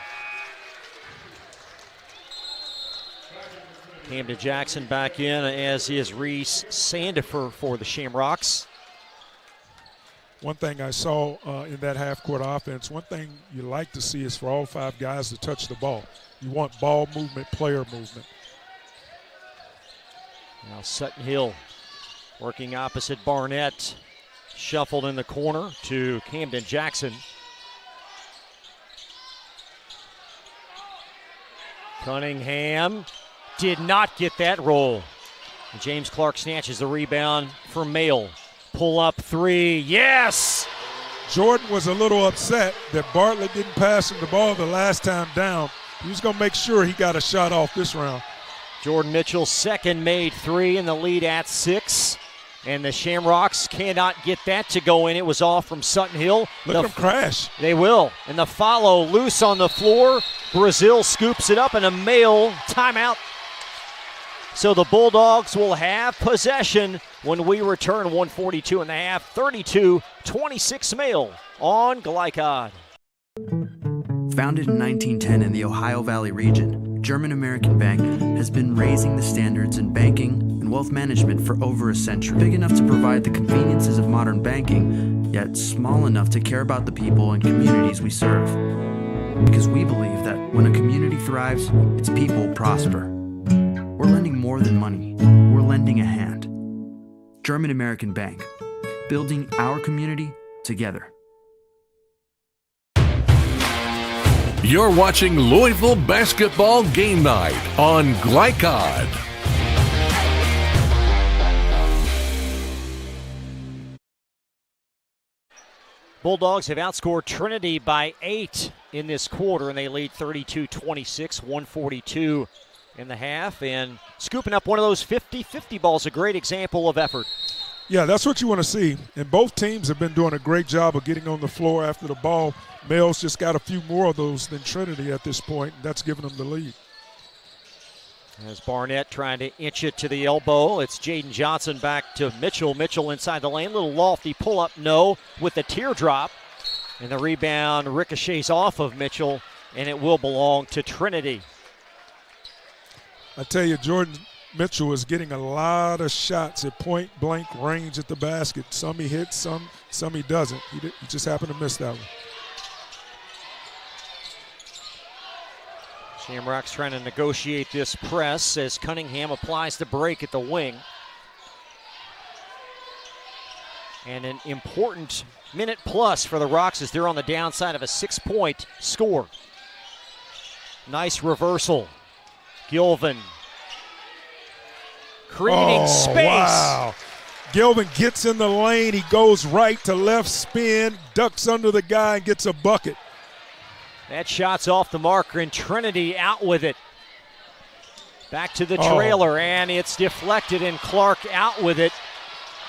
Camden Jackson back in, as is Reese Sandifer for the Shamrocks. One thing I saw in that half-court offense, one thing you like to see is for all 5 guys to touch the ball. You want ball movement, player movement. Now Sutton Hill working opposite Barnett. Shuffled in the corner to Camden Jackson. Cunningham did not get that roll. And James Clark snatches the rebound for Mail. Pull up three, yes! Jordan was a little upset that Bartlett didn't pass him the ball the last time down. He was going to make sure he got a shot off this round. Jordan Mitchell's second made three, and the lead at 6. And the Shamrocks cannot get that to go in. It was off from Sutton Hill. Let them crash. They will. And the follow loose on the floor. Brazil scoops it up, and a Mail timeout. So the Bulldogs will have possession when we return. 1:42 in the half. 32-26 Mail on Glycod. Founded in 1910 in the Ohio Valley region, German American Bank has been raising the standards in banking and wealth management for over a century. Big enough to provide the conveniences of modern banking, yet small enough to care about the people and communities we serve. Because we believe that when a community thrives, its people prosper. We're lending more than money. We're lending a hand. German American Bank, building our community together. You're watching Louisville Basketball Game Night on Glycod. Bulldogs have outscored Trinity by 8 in this quarter, and they lead 32-26, 1:42 in the half. And scooping up one of those 50-50 balls, a great example of effort. Yeah, that's what you want to see. And both teams have been doing a great job of getting on the floor after the ball. Mail's just got a few more of those than Trinity at this point, and that's giving them the lead. As Barnett trying to inch it to the elbow. It's Jaden Johnson back to Mitchell. Mitchell inside the lane. Little lofty pull-up, no, with the teardrop. And the rebound ricochets off of Mitchell, and it will belong to Trinity. I tell you, Jordan Mitchell is getting a lot of shots at point-blank range at the basket. Some he hits, some he doesn't. He just happened to miss that one. Shamrocks trying to negotiate this press as Cunningham applies the break at the wing. And an important minute plus for the Rocks as they're on the downside of a 6-point score. Nice reversal. Gilvin creating space. Wow. Gilvin gets in the lane. He goes right to left spin, ducks under the guy, and gets a bucket. That shot's off the marker, and Trinity out with it. Back to the trailer, and it's deflected, and Clark out with it.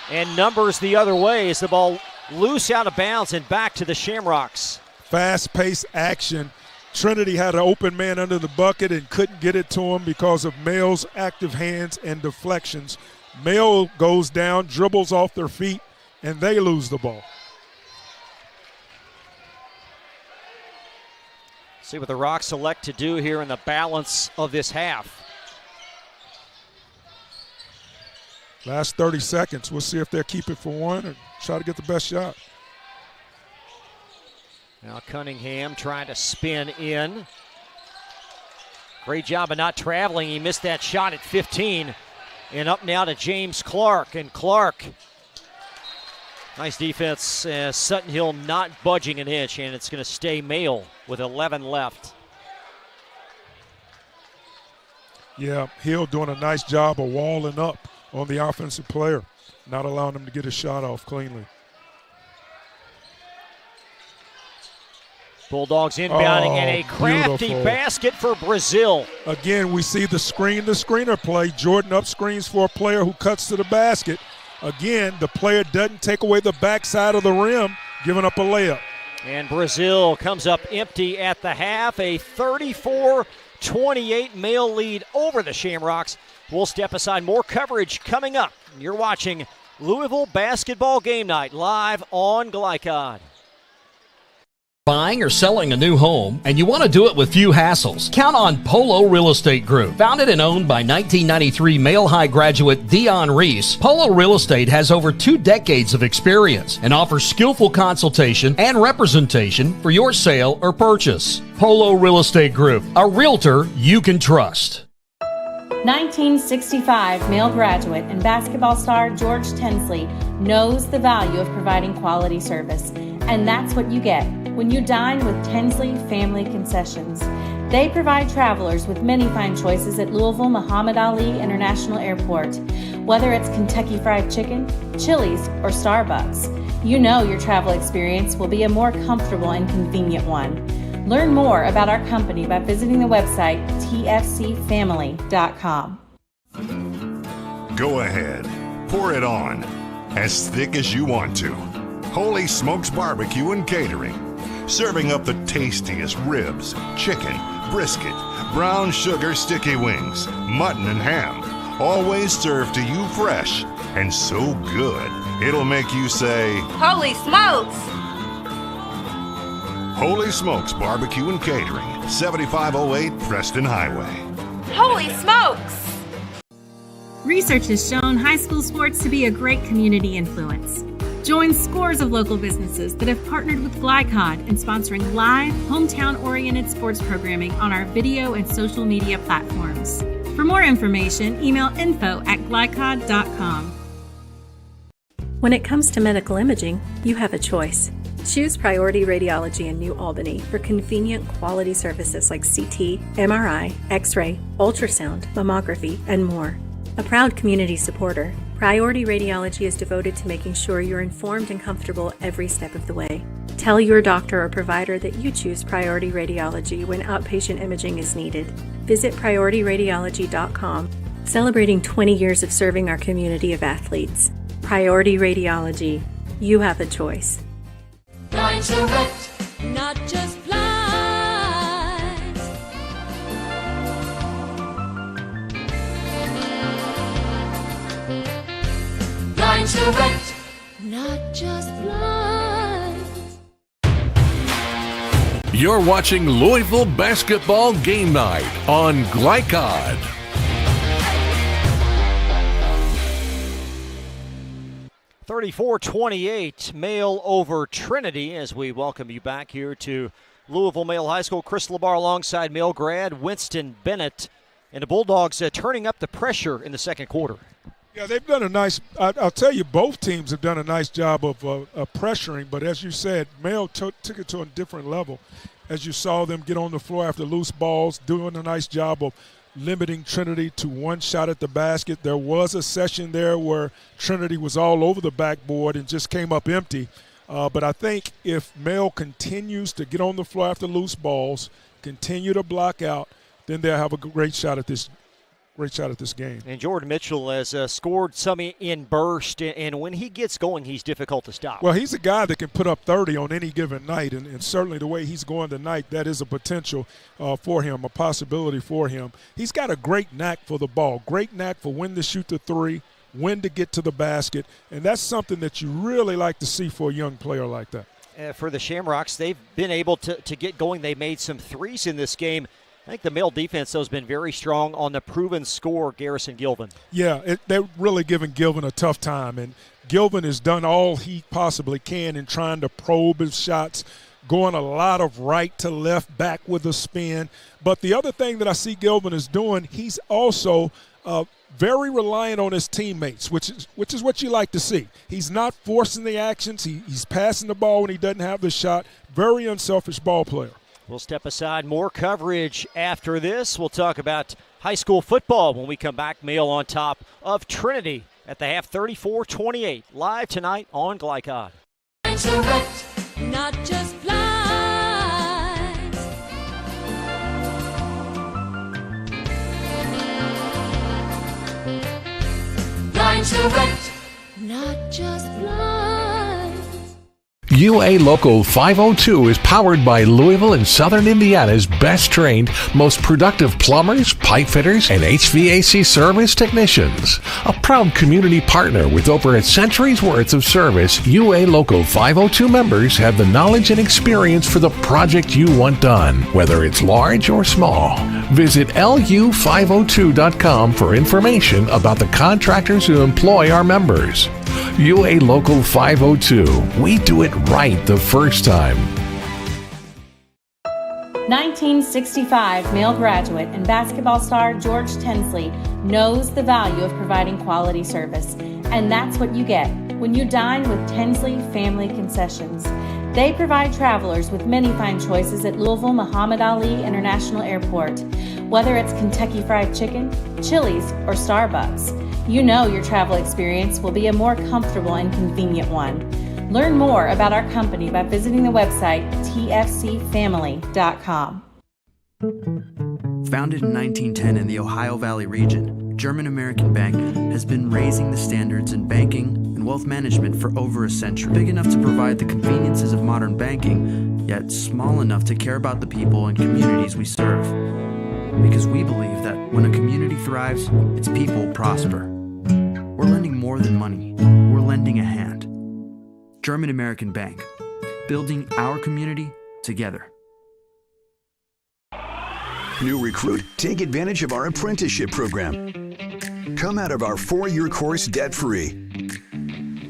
And numbers the other way as the ball loose out of bounds and back to the Shamrocks. Fast-paced action. Trinity had an open man under the bucket and couldn't get it to him because of Mail's active hands and deflections. Mail goes down, dribbles off their feet, and they lose the ball. See what the Rocks elect to do here in the balance of this half. Last 30 seconds. We'll see if they'll keep it for one or try to get the best shot. Now Cunningham trying to spin in. Great job of not traveling. He missed that shot at 15. And up now to James Clark. And Clark, nice defense. Sutton Hill not budging an inch, and it's going to stay Mail with 11 left. Yeah, Hill doing a nice job of walling up on the offensive player, not allowing him to get his shot off cleanly. Bulldogs inbounding and a crafty basket for Brazil. Again, we see the screener play. Jordan up screens for a player who cuts to the basket. Again, the player doesn't take away the backside of the rim, giving up a layup. And Brazil comes up empty at the half. A 34-28 Mail lead over the Shamrocks. We'll step aside. More coverage coming up. You're watching Louisville Basketball Game Night live on Glycod. Buying or selling a new home, and you want to do it with few hassles? Count on Polo Real Estate Group. Founded and owned by 1993 Male High graduate Dion Reese, Polo Real Estate has over 2 decades of experience and offers skillful consultation and representation for your sale or purchase. Polo Real Estate Group, a realtor you can trust. 1965 Male graduate and basketball star George Tensley knows the value of providing quality service, and that's what you get when you dine with Tensley Family Concessions. They provide travelers with many fine choices at Louisville Muhammad Ali International Airport. Whether it's Kentucky Fried Chicken, Chili's, or Starbucks, you know your travel experience will be a more comfortable and convenient one. Learn more about our company by visiting the website tfcfamily.com. Go ahead, pour it on, as thick as you want to. Holy Smokes Barbecue and Catering, serving up the tastiest ribs, chicken, brisket, brown sugar sticky wings, mutton and ham, always served to you fresh and so good, it'll make you say, Holy smokes! Holy Smokes Barbecue and Catering, 7508 Preston Highway. Holy smokes! Research has shown high school sports to be a great community influence. Join scores of local businesses that have partnered with Glycod in sponsoring live, hometown-oriented sports programming on our video and social media platforms. For more information, email info@glycod.com. When it comes to medical imaging, you have a choice. Choose Priority Radiology in New Albany for convenient quality services like CT, MRI, X-ray, ultrasound, mammography, and more. A proud community supporter, Priority Radiology is devoted to making sure you're informed and comfortable every step of the way. Tell your doctor or provider that you choose Priority Radiology when outpatient imaging is needed. Visit PriorityRadiology.com, celebrating 20 years of serving our community of athletes. Priority Radiology. You have a choice. Blind Select, not just blinds. Blind Select, not just blinds. You're watching Louisville Basketball Game Night on Glycod. (34-28) Male over Trinity as we welcome you back here to Louisville Male High School. Chris Labar alongside Male grad Winston Bennett, and the Bulldogs turning up the pressure in the second quarter. Yeah, they've done a nice – I'll tell you, both teams have done a nice job of pressuring. But as you said, Male took it to a different level. As you saw them get on the floor after loose balls, doing a nice job of limiting Trinity to one shot at the basket. There was a session there where Trinity was all over the backboard and just came up empty. But I think if Male continues to get on the floor after loose balls, continue to block out, then they'll have a great shot at this game. And Jordan Mitchell has scored some in burst, and when he gets going, he's difficult to stop. Well, he's a guy that can put up 30 on any given night, and certainly the way he's going tonight, that is a potential for him, a possibility for him. He's got a great knack for the ball, great knack for when to shoot the three, when to get to the basket, and that's something that you really like to see for a young player like that. For the Shamrocks, they've been able to get going. They made some threes in this game. I think the Male defense, though, has been very strong on the proven scorer, Garrison Gilvin. Yeah, they're really giving Gilvin a tough time, and Gilvin has done all he possibly can in trying to probe his shots, going a lot of right to left, back with a spin. But the other thing that I see Gilvin is doing, he's also very reliant on his teammates, which is what you like to see. He's not forcing the actions. He's passing the ball when he doesn't have the shot. Very unselfish ball player. We'll step aside. More coverage after this. We'll talk about high school football when we come back. Male on top of Trinity at the half, 34-28. Live tonight on Glycod. Not just blinds. Blind Select, not just blinds. UA Local 502 is powered by Louisville and Southern Indiana's best trained, most productive plumbers, pipe fitters, and HVAC service technicians. A proud community partner with over a century's worth of service, UA Local 502 members have the knowledge and experience for the project you want done, whether it's large or small. Visit lu502.com for information about the contractors who employ our members. UA Local 502. We do it right the first time. 1965 Male graduate and basketball star George Tensley knows the value of providing quality service, and that's what you get when you dine with Tensley Family Concessions. They provide travelers with many fine choices at Louisville Muhammad Ali International Airport. Whether it's Kentucky Fried Chicken, Chili's, or Starbucks, you know your travel experience will be a more comfortable and convenient one. Learn more about our company by visiting the website tfcfamily.com. Founded in 1910 in the Ohio Valley region, German American Bank has been raising the standards in banking and wealth management for over a century. Big enough to provide the conveniences of modern banking, yet small enough to care about the people and communities we serve. Because we believe that when a community thrives, its people prosper. We're lending more than money. We're lending a hand. German American Bank, building our community together. New recruit, take advantage of our apprenticeship program. Come out of our 4-year course debt-free.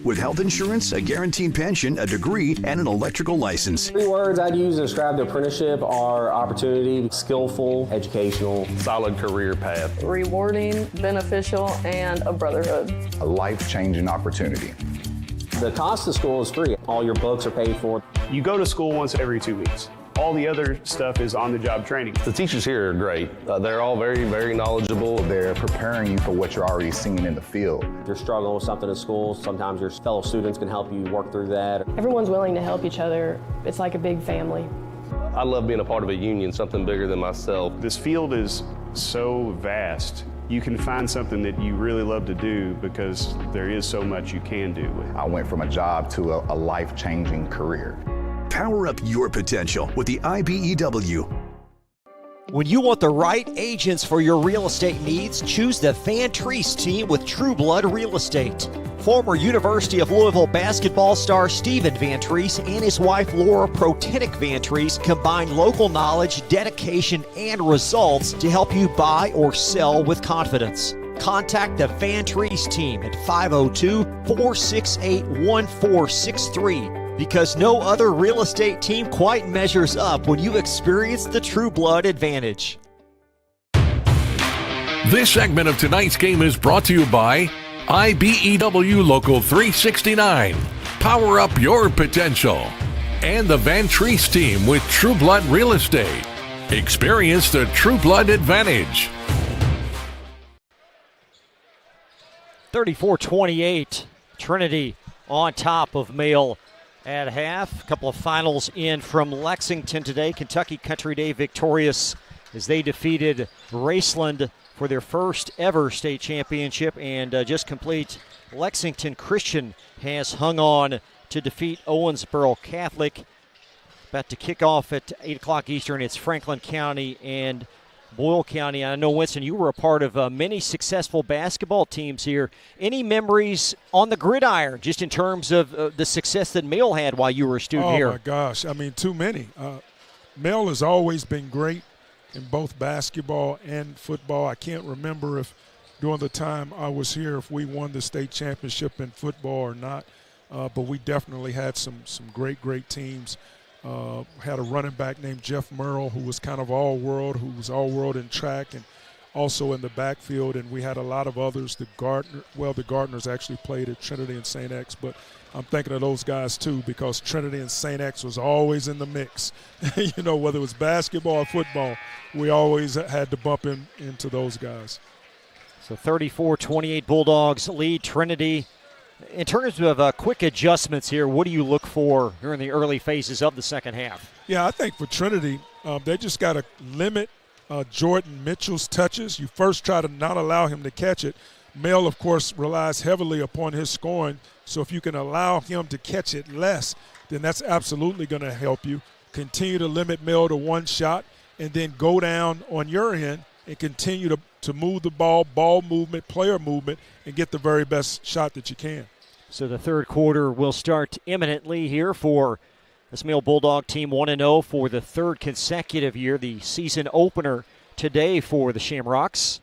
With health insurance, a guaranteed pension, a degree, and an electrical license. 3 words I'd use to describe the apprenticeship are opportunity, skillful, educational, solid career path. Rewarding, beneficial, and a brotherhood. A life-changing opportunity. The cost of school is free. All your books are paid for. You go to school once every 2 weeks. All the other stuff is on-the-job training. The teachers here are great. They're all very, very knowledgeable. They're preparing you for what you're already seeing in the field. If you're struggling with something in school, sometimes your fellow students can help you work through that. Everyone's willing to help each other. It's like a big family. I love being a part of a union, something bigger than myself. This field is so vast. You can find something that you really love to do because there is so much you can do. I went from a job to a life-changing career. Power up your potential with the IBEW. When you want the right agents for your real estate needs, choose the Van Treese team with True Blood Real Estate. Former University of Louisville basketball star Stephen Van Treese and his wife Laura Protenick Van Treese combine local knowledge, dedication, and results to help you buy or sell with confidence. Contact the Van Treese team at 502-468-1463. Because no other real estate team quite measures up when you experience the True Blood advantage. This segment of tonight's game is brought to you by IBEW Local 369. Power up your potential. And the Van Treese team with True Blood Real Estate. Experience the True Blood advantage. 34-28, Trinity on top of Male at half. A couple of finals in from Lexington today. Kentucky Country Day victorious as they defeated Raceland for their first ever state championship. And just complete, Lexington Christian has hung on to defeat Owensboro Catholic. About to kick off at 8 o'clock Eastern. It's Franklin County and Boyle County. I know, Winston, you were a part of many successful basketball teams here. Any memories on the gridiron, just in terms of the success that Male had while you were a student here? Oh, my gosh. I mean, too many. Male has always been great in both basketball and football. I can't remember if during the time I was here if we won the state championship in football or not, but we definitely had some great teams. Had a running back named Jeff Merle who was kind of all-world, who was all-world in track and also in the backfield, and we had a lot of others. The Gardners actually played at Trinity and St. X, but I'm thinking of those guys too because Trinity and St. X was always in the mix. You know, whether it was basketball or football, we always had to bump into those guys. So 34-28 Bulldogs lead Trinity. In terms of quick adjustments here, what do you look for during the early phases of the second half? Yeah, I think for Trinity, they just got to limit Jordan Mitchell's touches. You first try to not allow him to catch it. Male, of course, relies heavily upon his scoring, so if you can allow him to catch it less, then that's absolutely going to help you. Continue to limit Male to one shot, and then go down on your end and continue to move the ball movement, player movement, and get the very best shot that you can. So the third quarter will start imminently here for this Male Bulldog team, 1-0 for the third consecutive year, the season opener today for the Shamrocks.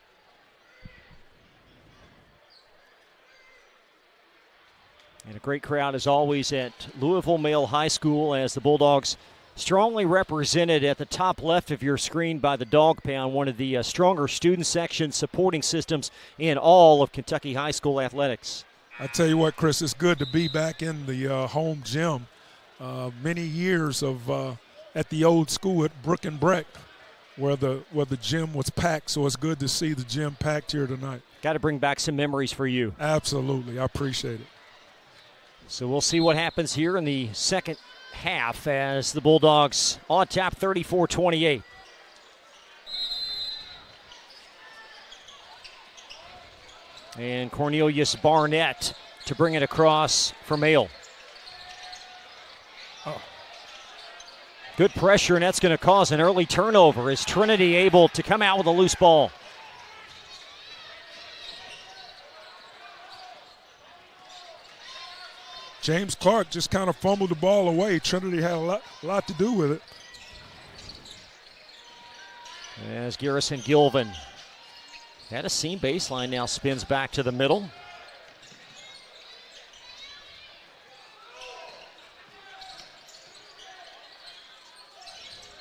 And a great crowd as always at Louisville Male High School as the Bulldogs strongly represented at the top left of your screen by the Dog Pound, one of the stronger student section supporting systems in all of Kentucky high school athletics. I tell you what, Chris, it's good to be back in the home gym. many years of at the old school at Brook and Breck, where the gym was packed. So it's good to see the gym packed here tonight. Got to bring back some memories for you. Absolutely. I appreciate it. So we'll see what happens here in the second half as the Bulldogs on top 34-28. And Cornelius Barnett to bring it across for Mail. Good pressure, and that's going to cause an early turnover. Is Trinity able to come out with a loose ball? James Clark just kind of fumbled the ball away. Trinity had a lot to do with it. As Garrison Gilvin had a seam baseline, now spins back to the middle.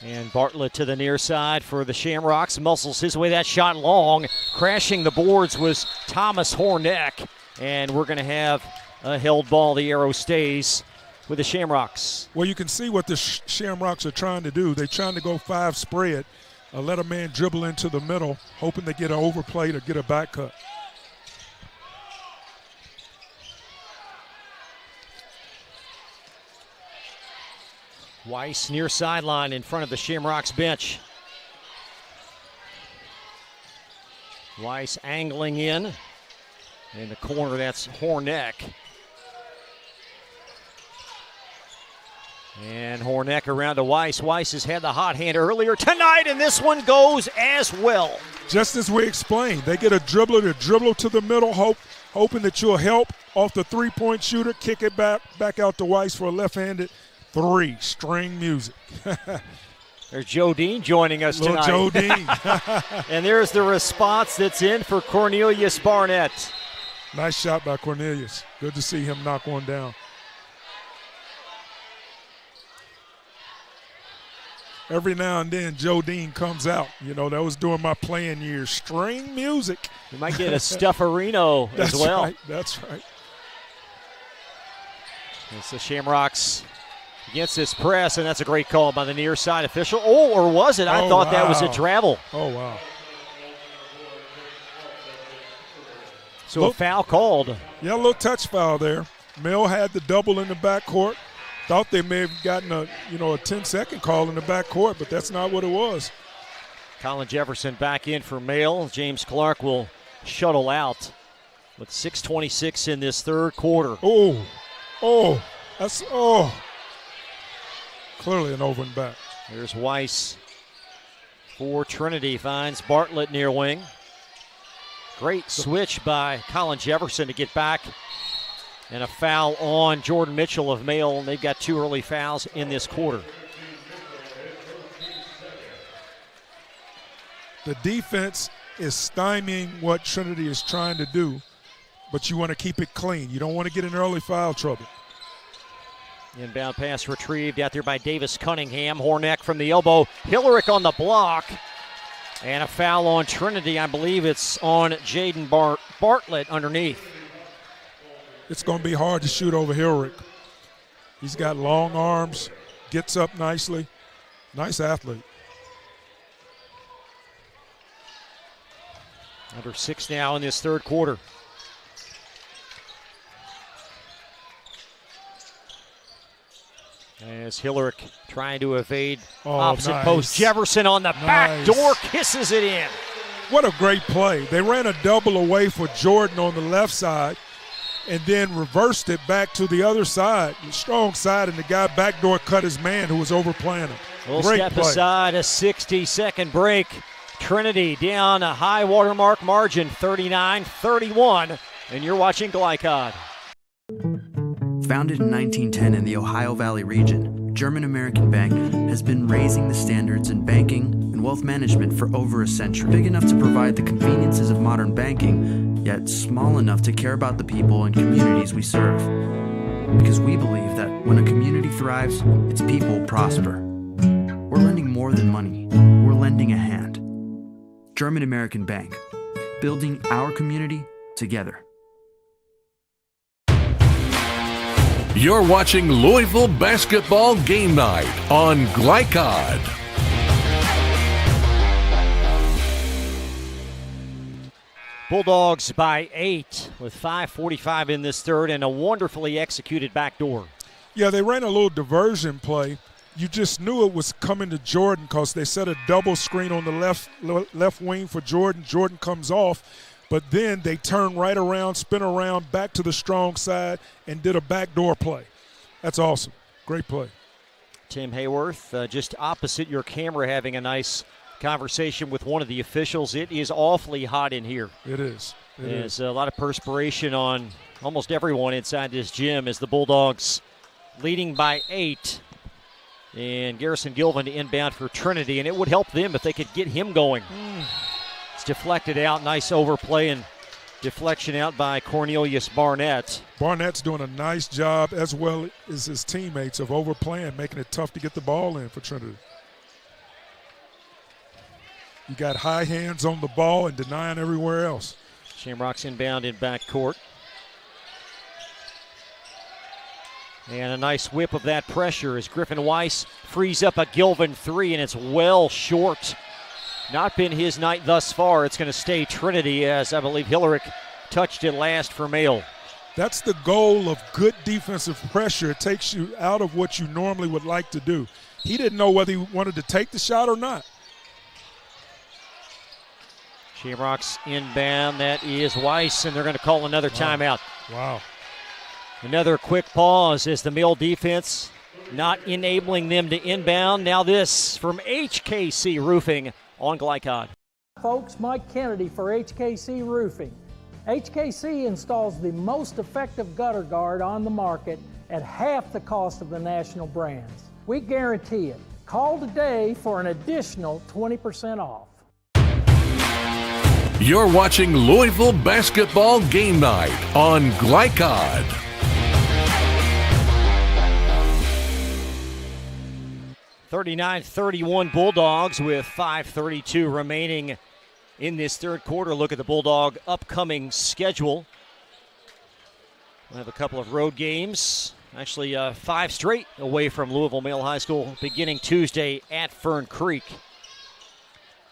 And Bartlett to the near side for the Shamrocks. Muscles his way that shot long. Crashing the boards was Thomas Horneck. And we're going to have a held ball. The arrow stays with the Shamrocks. Well, you can see what the Shamrocks are trying to do. They're trying to go 5 spread, let a man dribble into the middle, hoping to get an overplay or get a back cut. Weiss near sideline in front of the Shamrocks bench. Weiss angling in the corner, that's Horneck. And Horneck around to Weiss. Weiss has had the hot hand earlier tonight, and this one goes as well. Just as we explained, they get a dribbler to dribble to the middle, hoping that you'll help off the three-point shooter, kick it back out to Weiss for a left-handed 3. String music. There's Joe Dean joining us tonight. Joe Dean. And there's the response that's in for Cornelius Barnett. Nice shot by Cornelius. Good to see him knock one down. Every now and then, Joe Dean comes out. You know, that was during my playing years. String music. You might get a Stufferino as well. That's right. It's the Shamrocks against this press, and that's a great call by the near side official. Oh, or was it? I thought that was a travel. Oh, wow. So a foul called. Yeah, a little touch foul there. Mill had the double in the backcourt. Thought they may have gotten a 10-second call in the backcourt, but that's not what it was. Colin Jefferson back in for Mail. James Clark will shuttle out with 6:26 in this third quarter. Clearly an over and back. There's Weiss for Trinity, finds Bartlett near wing. Great switch by Colin Jefferson to get back. And a foul on Jordan Mitchell of Mail, and they've got 2 early fouls in this quarter. The defense is stymieing what Trinity is trying to do, but you want to keep it clean. You don't want to get in early foul trouble. Inbound pass retrieved out there by Davis Cunningham. Horneck from the elbow. Hillerick on the block. And a foul on Trinity. I believe it's on Jaden Bartlett underneath. It's going to be hard to shoot over Hillerick. He's got long arms, gets up nicely. Nice athlete. Under 6 now in this third quarter. As Hillerick trying to evade opposite post. Jefferson on the back door, kisses it in. What a great play. They ran a double away for Jordan on the left side and then reversed it back to the other side, the strong side, and the guy backdoor cut his man who was overplaying him. We'll great step play. aside, a 60-second break. Trinity down a high watermark margin, 39-31, and you're watching Glycod. Founded in 1910 in the Ohio Valley region, German American Bank has been raising the standards in banking and wealth management for over a century. Big enough to provide the conveniences of modern banking, yet small enough to care about the people and communities we serve. Because we believe that when a community thrives, its people prosper. We're lending more than money. We're lending a hand. German American Bank, building our community together. You're watching Louisville Basketball Game Night on Glycod. Bulldogs by 8 with 5:45 in this third and a wonderfully executed backdoor. Yeah, they ran a little diversion play. You just knew it was coming to Jordan because they set a double screen on the left wing for Jordan. Jordan comes off, but then they turn right around, spin around, back to the strong side, and did a backdoor play. That's awesome. Great play. Tim Hayworth, just opposite your camera, having a nice conversation with one of the officials. It is awfully hot in here. It is. There's a lot of perspiration on almost everyone inside this gym as the Bulldogs leading by 8. And Garrison Gilvin inbound for Trinity, and it would help them if they could get him going. It's deflected out. Nice overplay and deflection out by Cornelius Barnett. Barnett's doing a nice job, as well as his teammates, of overplaying, making it tough to get the ball in for Trinity. You got high hands on the ball and denying everywhere else. Shamrocks inbound in backcourt. And a nice whip of that pressure as Griffin Weiss frees up a Gilvin 3, and it's well short. Not been his night thus far. It's going to stay Trinity, as I believe Hillerick touched it last for Mail. That's the goal of good defensive pressure. It takes you out of what you normally would like to do. He didn't know whether he wanted to take the shot or not. Shamrocks inbound. That is Weiss, and they're going to call another timeout. Wow. Another quick pause as the Mill defense not enabling them to inbound. Now this from HKC Roofing on Glycod. Folks, Mike Kennedy for HKC Roofing. HKC installs the most effective gutter guard on the market at half the cost of the national brands. We guarantee it. Call today for an additional 20% off. You're watching Louisville Basketball Game Night on Glycod. (39-31) Bulldogs with 5:32 remaining in this third quarter. Look at the Bulldog upcoming schedule. We'll have a couple of road games. Actually, 5 straight away from Louisville Male High School, beginning Tuesday at Fern Creek.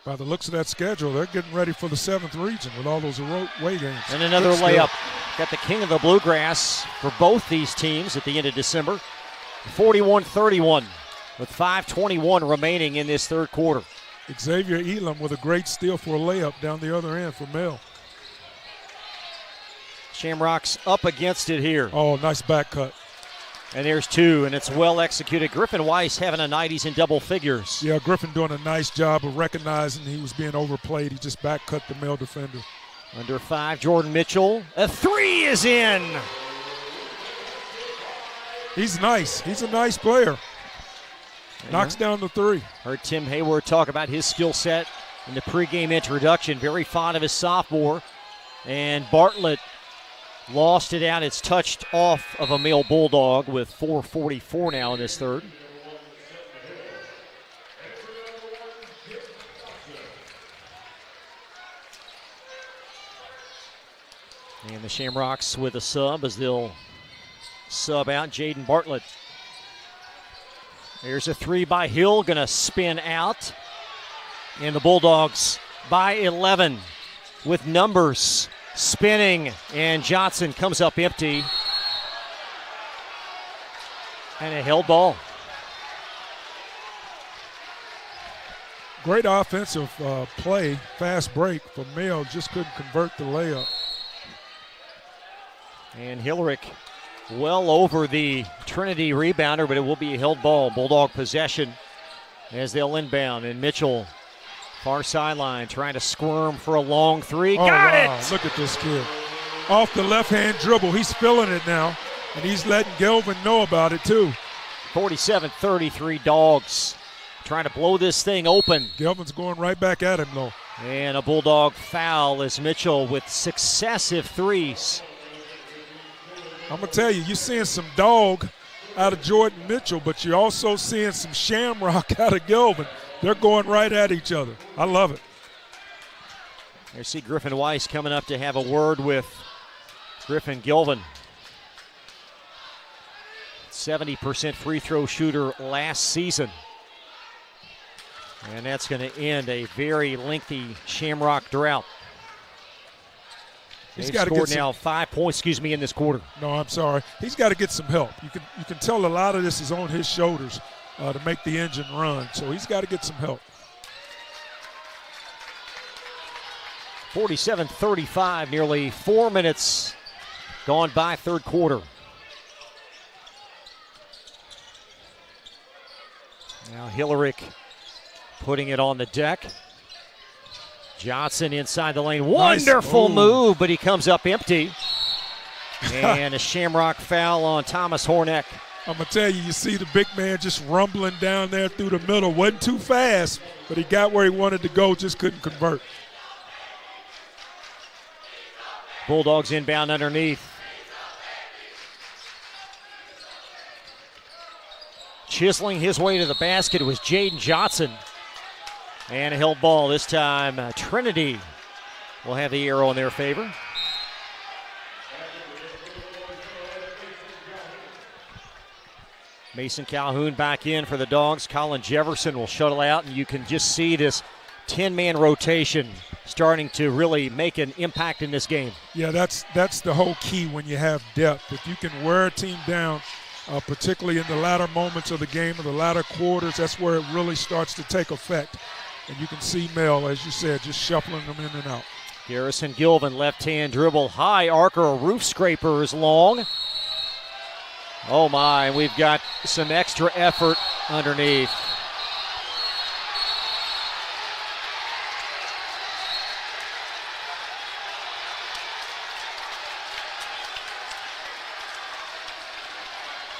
By the looks of that schedule, they're getting ready for the 7th region with all those away games. And another layup. Got the king of the Bluegrass for both these teams at the end of December. 41-31 with 5:21 remaining in this third quarter. Xavier Elam with a great steal for a layup down the other end for Mel. Shamrocks up against it here. Oh, nice back cut. And there's 2, and it's well executed. Griffin Weiss having a night. He's in double figures. Yeah, Griffin doing a nice job of recognizing he was being overplayed. He just back cut the male defender. Under 5, Jordan Mitchell. A 3 is in. He's nice. He's a nice player. Knocks down the 3. Heard Tim Hayward talk about his skill set in the pregame introduction. Very fond of his sophomore. And Bartlett lost it out. It's touched off of a male Bulldog with 4:44 now in this third. And the Shamrocks with a sub as they'll sub out Jaden Bartlett. There's a 3 by Hill, gonna spin out. And the Bulldogs by 11 with numbers spinning, and Johnson comes up empty. And a held ball. Great offensive play, fast break for Mayo, just couldn't convert the layup. And Hillerick well over the Trinity rebounder, but it will be a held ball. Bulldog possession as they'll inbound. And Mitchell, far sideline, trying to squirm for a long 3. Got it! Look at this kid. Off the left-hand dribble. He's feeling it now, and he's letting Gelvin know about it too. 47-33 Dogs. Trying to blow this thing open. Gelvin's going right back at him though. And a Bulldog foul as Mitchell with successive 3s. I'm going to tell you, you're seeing some dog out of Jordan Mitchell, but you're also seeing some shamrock out of Gelvin. They're going right at each other. I love it. You see Griffin Weiss coming up to have a word with Griffin Gilvin. 70% free throw shooter last season. And that's going to end a very lengthy Shamrock drought. They've scored now 5 points, in this quarter. No, I'm sorry. He's got to get some help. You can tell a lot of this is on his shoulders to make the engine run. So he's got to get some help. 47-35, nearly 4 minutes gone by third quarter. Now Hillerick putting it on the deck. Johnson inside the lane. Wonderful move, but he comes up empty. And a Shamrock foul on Thomas Horneck. I'm going to tell you, you see the big man just rumbling down there through the middle. Wasn't too fast, but he got where he wanted to go, just couldn't convert. Bulldogs inbound underneath. Chiseling his way to the basket was Jaden Johnson. And a held ball this time. Trinity will have the arrow in their favor. Mason Calhoun back in for the Dogs. Colin Jefferson will shuttle out, and you can just see this 10-man rotation starting to really make an impact in this game. Yeah, that's the whole key when you have depth. If you can wear a team down, particularly in the latter moments of the game, or the latter quarters, that's where it really starts to take effect. And you can see Mel, as you said, just shuffling them in and out. Garrison Gilvin, left-hand dribble, high arcer, a roof scraper is long. Oh my, and we've got some extra effort underneath.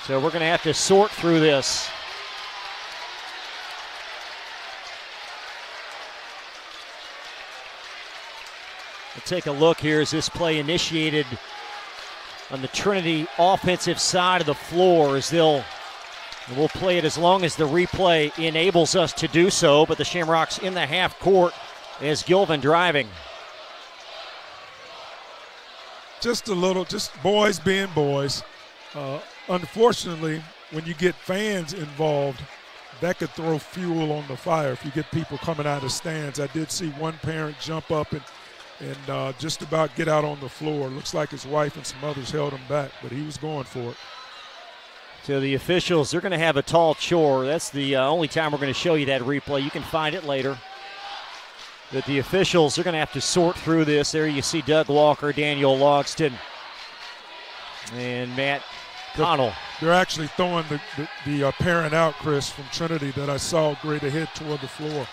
So we're going to have to sort through this. We'll take a look here as this play initiated on the Trinity offensive side of the floor, as we'll play it as long as the replay enables us to do so, but the Shamrocks in the half court as Gilvin driving. Just boys being boys. Unfortunately, when you get fans involved, that could throw fuel on the fire if you get people coming out of the stands. I did see one parent jump up and just about get out on the floor. Looks like his wife and some others held him back, but he was going for it. So the officials, they're going to have a tall chore. That's the only time we're going to show you that replay. You can find it later. But the officials are going to have to sort through this. There you see Doug Walker, Daniel Logston, and Matt Connell. They're actually throwing the parent out, Chris, from Trinity that I saw great ahead toward the floor.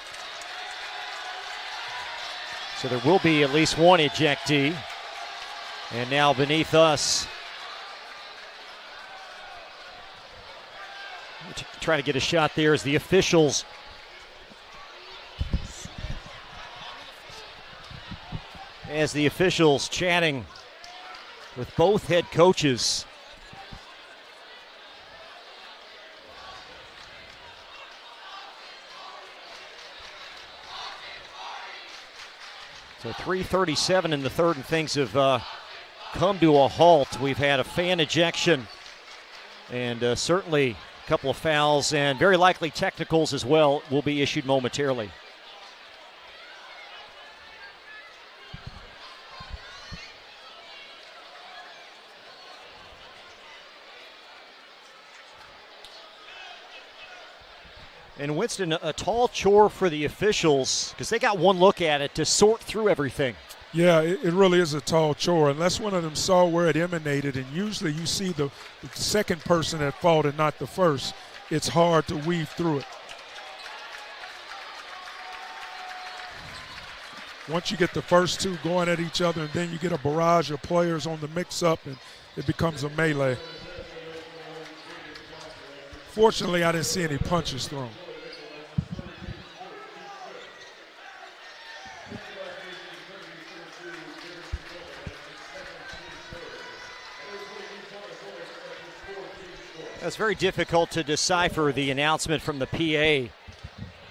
So there will be at least one ejectee. And now beneath us, try to get a shot there as the officials chatting with both head coaches. So 3:37 in the third, and things have come to a halt. We've had a fan ejection and certainly a couple of fouls, and very likely technicals as well will be issued momentarily. And Winston, a tall chore for the officials because they got one look at it to sort through everything. Yeah, it really is a tall chore. Unless one of them saw where it emanated, and usually you see the second person at fault and not the first, it's hard to weave through it. Once you get the first two going at each other, and then you get a barrage of players on the mix-up, and it becomes a melee. Fortunately, I didn't see any punches thrown. It's very difficult to decipher the announcement from the PA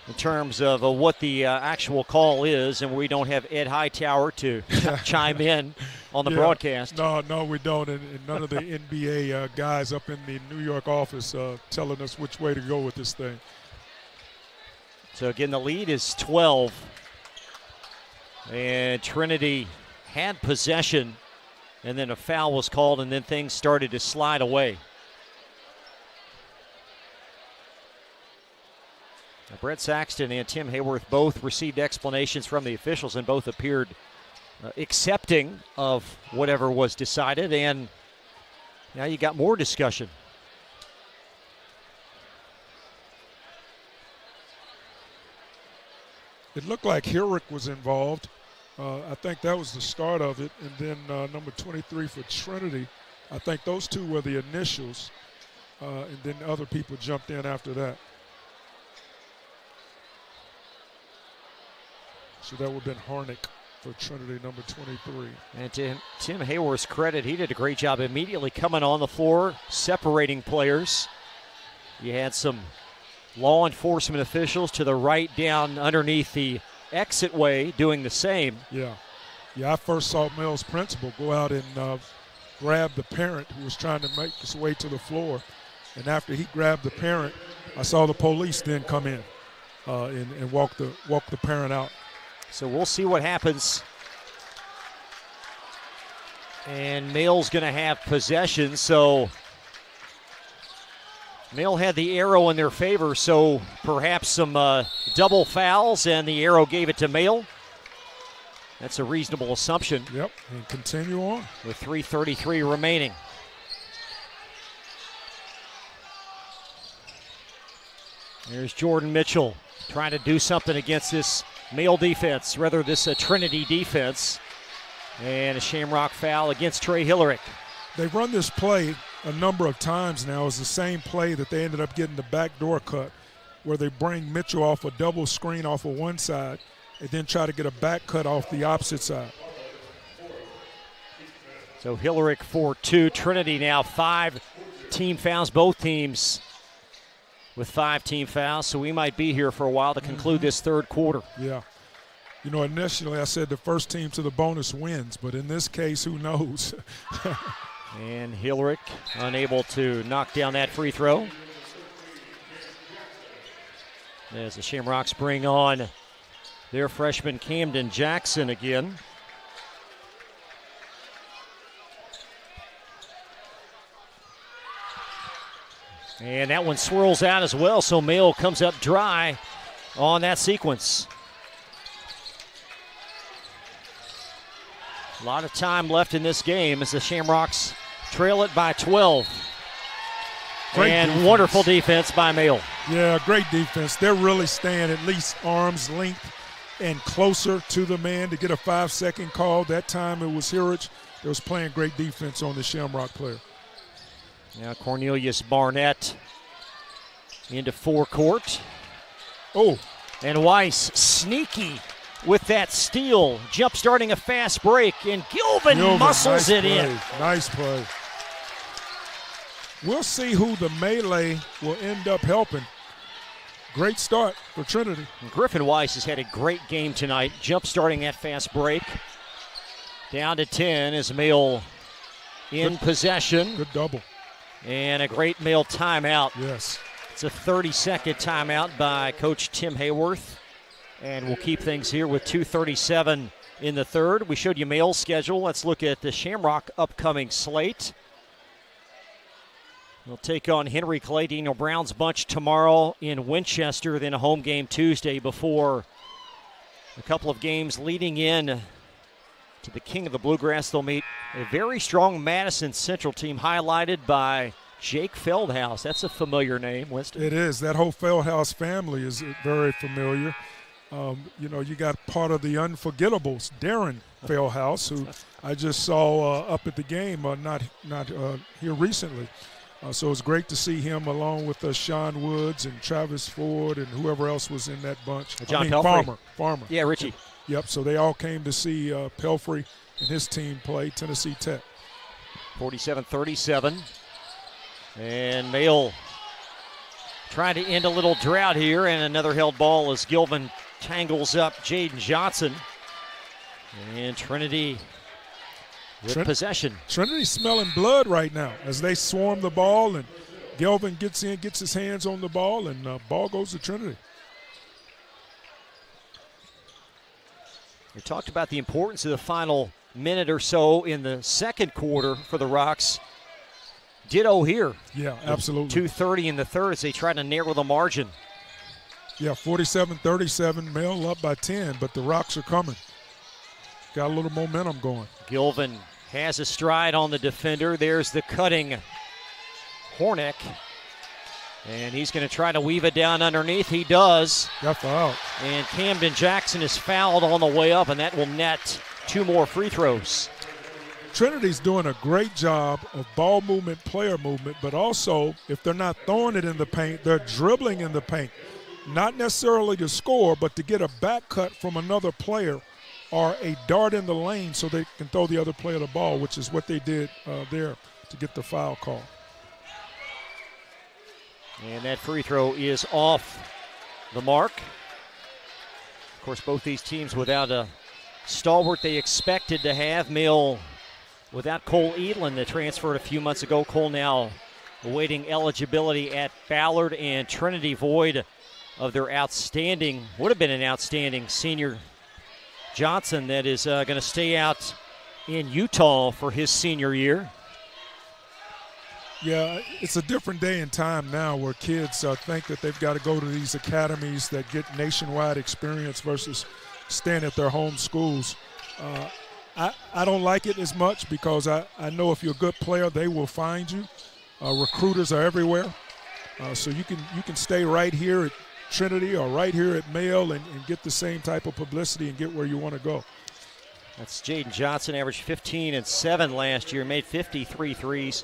in terms of what the actual call is, and we don't have Ed Hightower to chime in on the broadcast. No, we don't, and none of the NBA guys up in the New York office telling us which way to go with this thing. So again, the lead is 12, and Trinity had possession, and then a foul was called, and then things started to slide away. Now, Brett Saxton and Tim Hayworth both received explanations from the officials, and both appeared accepting of whatever was decided, and now you got more discussion. It looked like Hilrick was involved. I think that was the start of it, and then number 23 for Trinity. I think those two were the initials, and then other people jumped in after that. So that would have been Harnick for Trinity, number 23. And to Tim Hayworth's credit, he did a great job immediately coming on the floor, separating players. You had some law enforcement officials to the right down underneath the exit way doing the same. Yeah, I first saw Mel's principal go out and grab the parent who was trying to make his way to the floor. And after he grabbed the parent, I saw the police then come in and walk the parent out. So we'll see what happens. And Mail's going to have possession, so Mail had the arrow in their favor, so perhaps some double fouls, and the arrow gave it to Mail. That's a reasonable assumption. Yep, and continue on. With 3:33 remaining. There's Jordan Mitchell trying to do something against this Mail defense, rather this Trinity defense. And a Shamrock foul against Trey Hillerick. They've run this play a number of times now. It's the same play that they ended up getting the backdoor cut, where they bring Mitchell off a double screen off of one side and then try to get a back cut off the opposite side. So Hillerick for 2. Trinity now 5 team fouls, both teams with 5 team fouls, so we might be here for a while to conclude this third quarter. Yeah. You know, initially I said the first team to the bonus wins, but in this case, who knows? And Hillerick unable to knock down that free throw. As the Shamrocks bring on their freshman Camden Jackson again. And that one swirls out as well, so Mail comes up dry on that sequence. A lot of time left in this game as the Shamrocks trail it by 12. Great and defense. Wonderful defense by Mail. Yeah, great defense. They're really staying at least arm's length and closer to the man to get a 5-second call. That time it was Hirich that was playing great defense on the Shamrock player. Now Cornelius Barnett into forecourt. Oh. And Weiss sneaky with that steal, jump-starting a fast break, and Gilvin muscles it in. Nice play. We'll see who the melee will end up helping. Great start for Trinity. And Griffin Weiss has had a great game tonight, jump-starting that fast break. Down to 10 is Mail in possession. Good double. And a great Mail timeout. Yes. It's a 30-second timeout by Coach Tim Hayworth. And we'll keep things here with 2:37 in the third. We showed you Mail's schedule. Let's look at the Shamrock upcoming slate. We'll take on Henry Clay, Daniel Brown's bunch tomorrow in Winchester, then a home game Tuesday before a couple of games leading in to the King of the Bluegrass. They'll meet a very strong Madison Central team highlighted by Jake Feldhaus. That's a familiar name, Winston. It is. That whole Feldhaus family is very familiar. You know, you got part of the unforgettables, Darren Feldhaus, who I just saw up at the game, not here recently. So it's great to see him along with Sean Woods and Travis Ford and whoever else was in that bunch. John Pelfrey. Farmer. Yeah, Richie. Yep, so they all came to see Pelfrey and his team play Tennessee Tech. 47-37. And Mail trying to end a little drought here, and another held ball as Gilvin tangles up Jaden Johnson. And Trinity with possession. Trinity's smelling blood right now as they swarm the ball, and Gilvin gets in, gets his hands on the ball, and ball goes to Trinity. We talked about the importance of the final minute or so in the second quarter for the Rocks. Ditto here. Yeah, absolutely. 2:30 in the third as they try to narrow the margin. Yeah, 47-37, Mill up by 10, but the Rocks are coming. Got a little momentum going. Gilvin has a stride on the defender. There's the cutting Hornick. And he's going to try to weave it down underneath. He does. Got fouled. And Camden Jackson is fouled on the way up, and that will net 2 more free throws. Trinity's doing a great job of ball movement, player movement, but also if they're not throwing it in the paint, they're dribbling in the paint. Not necessarily to score, but to get a back cut from another player or a dart in the lane so they can throw the other player the ball, which is what they did there to get the foul call. And that free throw is off the mark. Of course, both these teams without a stalwart they expected to have. Mill without Cole Edlin that transferred a few months ago. Cole now awaiting eligibility at Ballard, and Trinity void of their would have been an outstanding senior Johnson that is going to stay out in Utah for his senior year. Yeah, it's a different day and time now where kids think that they've got to go to these academies that get nationwide experience versus staying at their home schools. I don't like it as much because I know if you're a good player, they will find you. Recruiters are everywhere. So you can stay right here at Trinity or right here at Mayo and get the same type of publicity and get where you want to go. That's Jaden Johnson, averaged 15 and 7 last year, made 53 threes.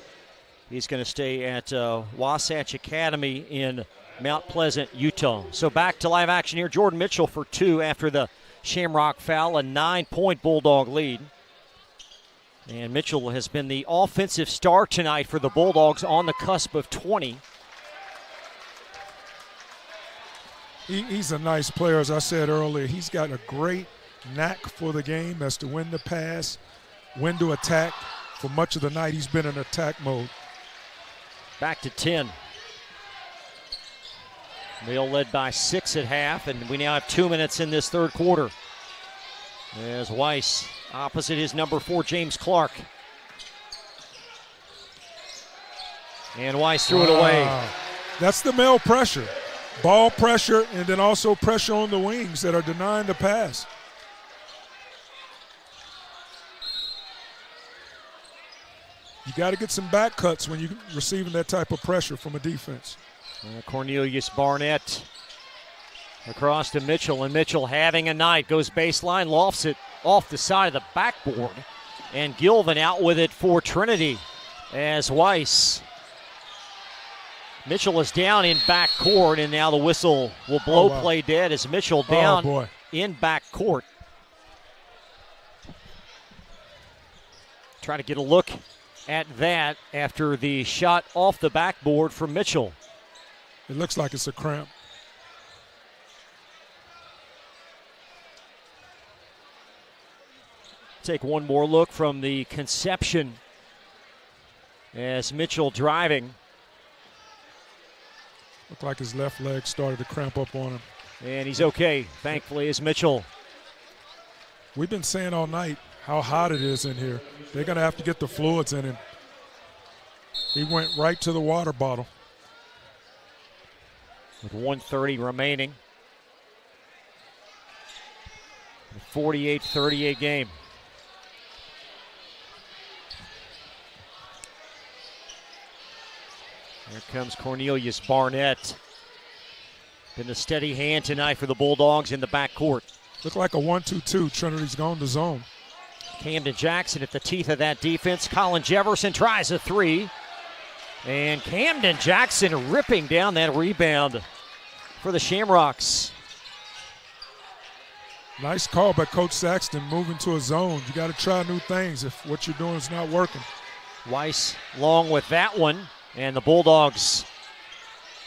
He's going to stay at Wasatch Academy in Mount Pleasant, Utah. So back to live action here. Jordan Mitchell for 2 after the Shamrock foul, a 9-point Bulldog lead. And Mitchell has been the offensive star tonight for the Bulldogs, on the cusp of 20. He's a nice player, as I said earlier. He's got a great knack for the game as to when to pass, when to attack. For much of the night, he's been in attack mode. Back to 10. Mill led by 6 at half, and we now have 2 minutes in this third quarter. As Weiss opposite his number 4, James Clark. And Weiss threw it away. That's the Mill pressure. Ball pressure and then also pressure on the wings that are denying the pass. You got to get some back cuts when you're receiving that type of pressure from a defense. Cornelius Barnett across to Mitchell, and Mitchell having a night, goes baseline, lofts it off the side of the backboard, and Gilvin out with it for Trinity as Weiss. Mitchell is down in back court, and now the whistle will blow play dead as Mitchell down in back court. Try to get a look at that after the shot off the backboard from Mitchell. It looks like it's a cramp. Take one more look from the conception as Mitchell driving. Looked like his left leg started to cramp up on him. And he's okay, thankfully, as Mitchell. We've been saying all night how hot it is in here. They're going to have to get the fluids in him. He went right to the water bottle. With 1:30 remaining. 48-38 game. Here comes Cornelius Barnett. Been a steady hand tonight for the Bulldogs in the backcourt. Looked like a 1-2-2. Trinity's gone to zone. Camden Jackson at the teeth of that defense. Colin Jefferson tries a 3. And Camden Jackson ripping down that rebound for the Shamrocks. Nice call by Coach Saxton, moving to a zone. You got to try new things if what you're doing is not working. Weiss long with that one. And the Bulldogs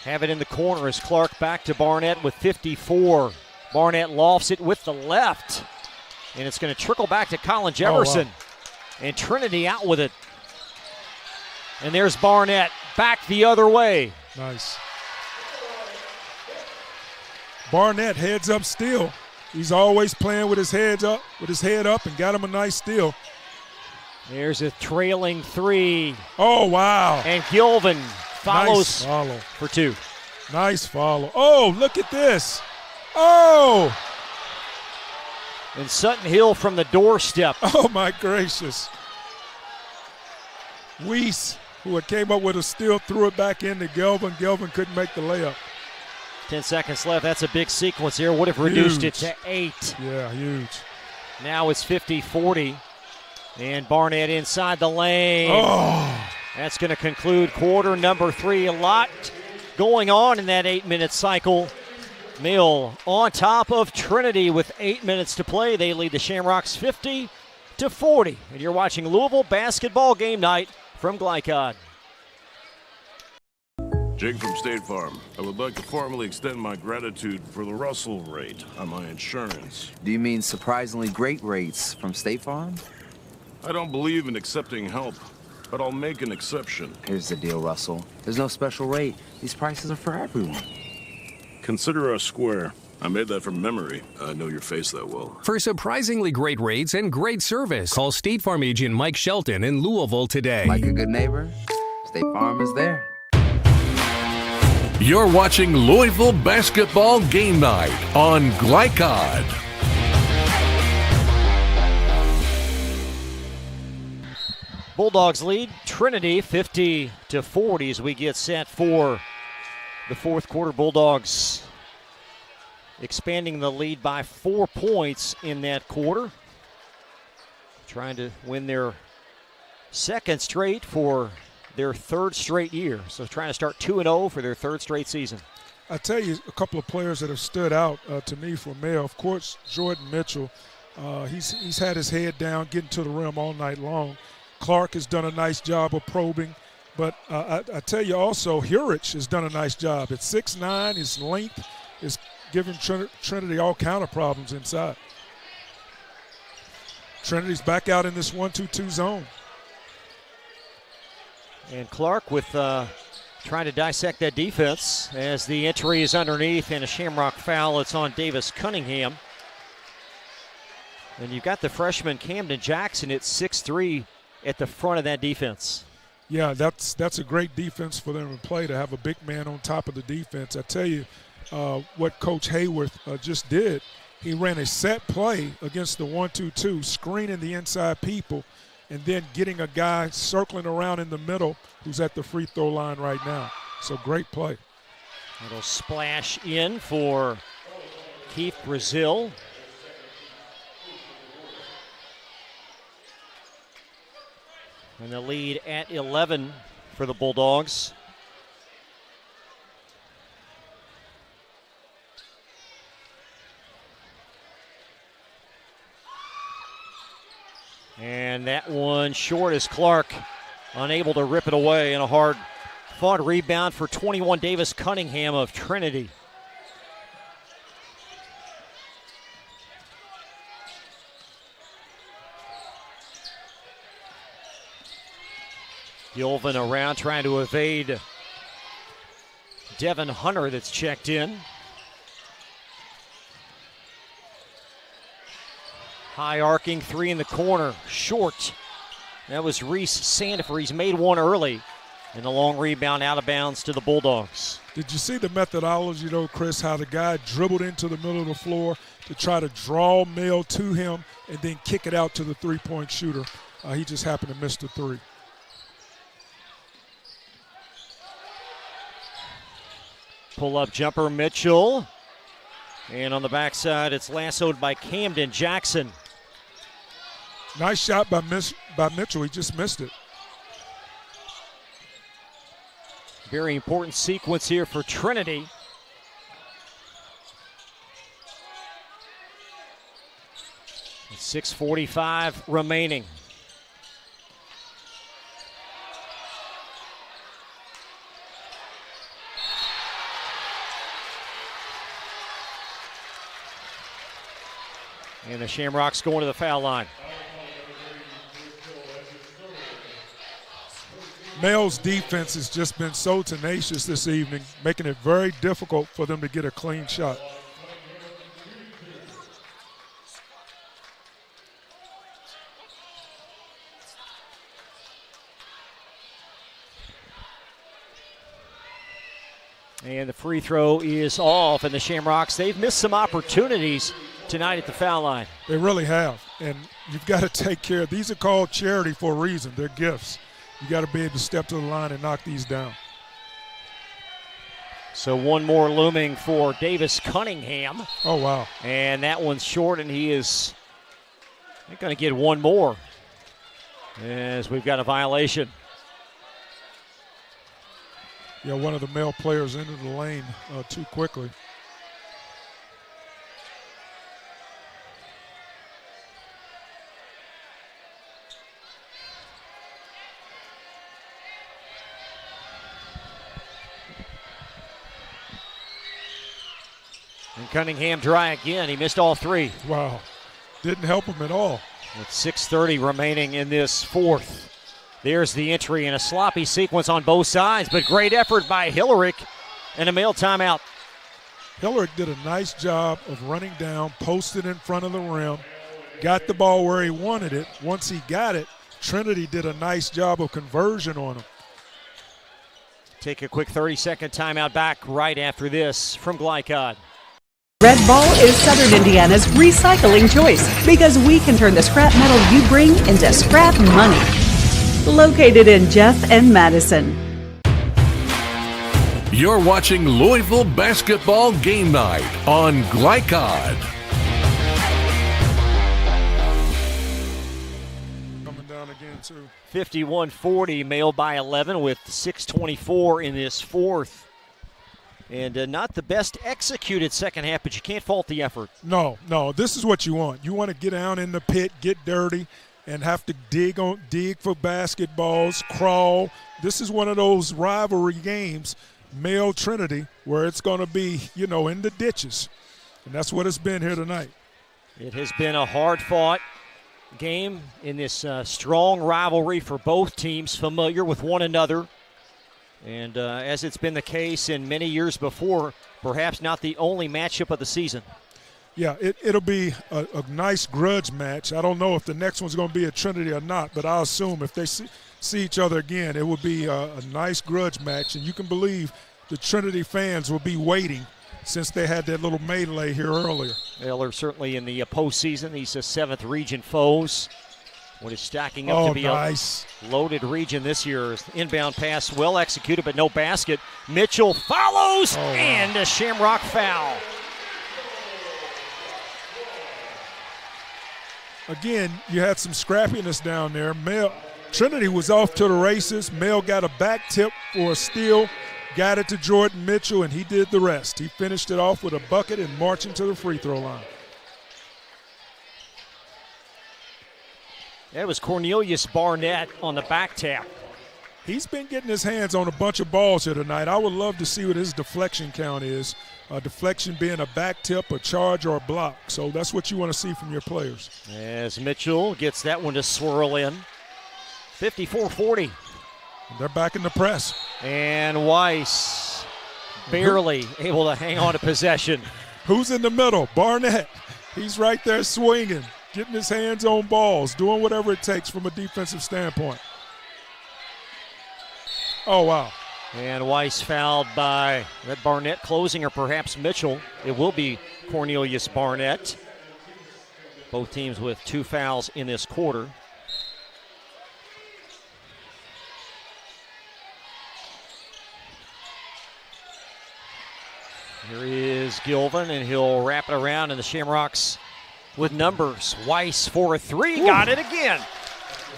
Have it in the corner as Clark back to Barnett with 54. Barnett lofts it with the left. And it's going to trickle back to Colin Jefferson. Oh, wow. And Trinity out with it. And there's Barnett back the other way. Nice. Barnett heads up steal. He's always playing with his head up, and got him a nice steal. There's a trailing three. Oh, wow. And Gilvin follows nice follow. For two. Nice follow. Oh, look at this. Oh. And Sutton Hill from the doorstep. Oh, my gracious. Weiss, who had came up with a steal, threw it back into Gilvin. Gilvin couldn't make the layup. 10 seconds left. That's a big sequence here. Would have reduced it to 8. Yeah, huge. Now it's 50-40. And Barnett inside the lane. Oh. That's going to conclude quarter number 3. A lot going on in that 8-minute cycle. Mill on top of Trinity with 8 minutes to play. They lead the Shamrocks 50-40. And you're watching Louisville basketball game night from Glycod. Jake from State Farm. I would like to formally extend my gratitude for the Russell rate on my insurance. Do you mean surprisingly great rates from State Farm? I don't believe in accepting help, but I'll make an exception. Here's the deal, Russell. There's no special rate. These prices are for everyone. Consider us square. I made that from memory. I know your face that well. For surprisingly great rates and great service, call State Farm agent Mike Shelton in Louisville today. Like a good neighbor, State Farm is there. You're watching Louisville basketball game night on Glycod. Bulldogs lead Trinity 50-40 as we get set for the fourth quarter. Bulldogs expanding the lead by 4 points in that quarter. Trying to win their second straight for their third straight year. So trying to start 2-0 for their third straight season. I tell you, a couple of players that have stood out to me for Mayo. Of course, Jordan Mitchell. He's had his head down, getting to the rim all night long. Clark has done a nice job of probing. But I tell you also, Hurich has done a nice job. At 6'9", his length is giving Trinity all kind of problems inside. Trinity's back out in this 1-2-2 zone. And Clark with trying to dissect that defense as the entry is underneath and a Shamrock foul. It's on Davis Cunningham. And you've got the freshman Camden Jackson at 6'3" at the front of that defense. Yeah, that's a great defense for them to play, to have a big man on top of the defense. I tell you what Coach Hayworth just did. He ran a set play against the 1-2-2, screening the inside people, and then getting a guy circling around in the middle who's at the free throw line right now. So great play. Little splash in for Keith Brazil. And the lead at 11 for the Bulldogs. And that one short as Clark unable to rip it away, and a hard-fought rebound for 21 Davis Cunningham of Trinity. Gilvin around trying to evade Devin Hunter that's checked in. High arcing three in the corner, short. That was Reese Sandifer. He's made one early. And the long rebound out of bounds to the Bulldogs. Did you see the methodology, though, Chris, how the guy dribbled into the middle of the floor to try to draw Mill to him and then kick it out to the three-point shooter? He just happened to miss the three. Pull-up jumper, Mitchell. And on the backside, it's lassoed by Camden Jackson. Nice shot by Mitchell. He just missed it. Very important sequence here for Trinity. With 6:45 remaining. And the Shamrocks going to the foul line. Mel's defense has just been so tenacious this evening, making it very difficult for them to get a clean shot. And the free throw is off, and the Shamrocks, they've missed some opportunities tonight at the foul line. They really have, and you've got to take care of these. Are called charity for a reason. They're gifts. You got to be able to step to the line and knock these down. So one more looming for Davis Cunningham. Oh, wow. And that one's short, and he is going to get one more as we've got a violation. Yeah, one of the male players into the lane too quickly. And Cunningham dry again. He missed all three. Wow. Didn't help him at all. With 6:30 remaining in this fourth. There's the entry in a sloppy sequence on both sides, but great effort by Hillerick and a male timeout. Hillerick did a nice job of running down, posted in front of the rim, got the ball where he wanted it. Once he got it, Trinity did a nice job of conversion on him. Take a quick 30-second timeout back right after this from Glycod. Red Ball is Southern Indiana's recycling choice because we can turn the scrap metal you bring into scrap money. Located in Jeff and Madison. You're watching Louisville Basketball Game Night on Glycod. Coming down again, too. 51-40, Male by 11 with 6:24 in this fourth. And not the best executed second half, but you can't fault the effort. No, this is what you want. You want to get down in the pit, get dirty, and have to dig for basketballs, crawl. This is one of those rivalry games, Male Trinity, where it's going to be, in the ditches. And that's what it's been here tonight. It has been a hard-fought game in this strong rivalry for both teams, familiar with one another. And as it's been the case in many years before, perhaps not the only matchup of the season. Yeah, it'll be a nice grudge match. I don't know if the next one's going to be a Trinity or not, but I'll assume if they see each other again, it will be a nice grudge match. And you can believe the Trinity fans will be waiting since they had that little melee here earlier. Well, they're certainly in the postseason. These are 7th region foes. What is stacking up to be nice. A loaded region this year. Inbound pass well executed, but no basket. Mitchell follows, and a Shamrock foul. Again, you had some scrappiness down there. Trinity was off to the races. Mel got a back tip for a steal, got it to Jordan Mitchell, and he did the rest. He finished it off with a bucket and marching to the free throw line. That was Cornelius Barnett on the back tap. He's been getting his hands on a bunch of balls here tonight. I would love to see what his deflection count is. Deflection being a back tip, a charge, or a block. So that's what you want to see from your players. As Mitchell gets that one to swirl in. 54-40. They're back in the press. And Weiss barely able to hang on to possession. Who's in the middle? Barnett. He's right there swinging, getting his hands on balls, doing whatever it takes from a defensive standpoint. Oh, wow. And Weiss fouled by that Barnett closing, or perhaps Mitchell. It will be Cornelius Barnett. Both teams with 2 fouls in this quarter. Here is Gilvin, and he'll wrap it around, and the Shamrocks with numbers. Weiss for a 3, got it again.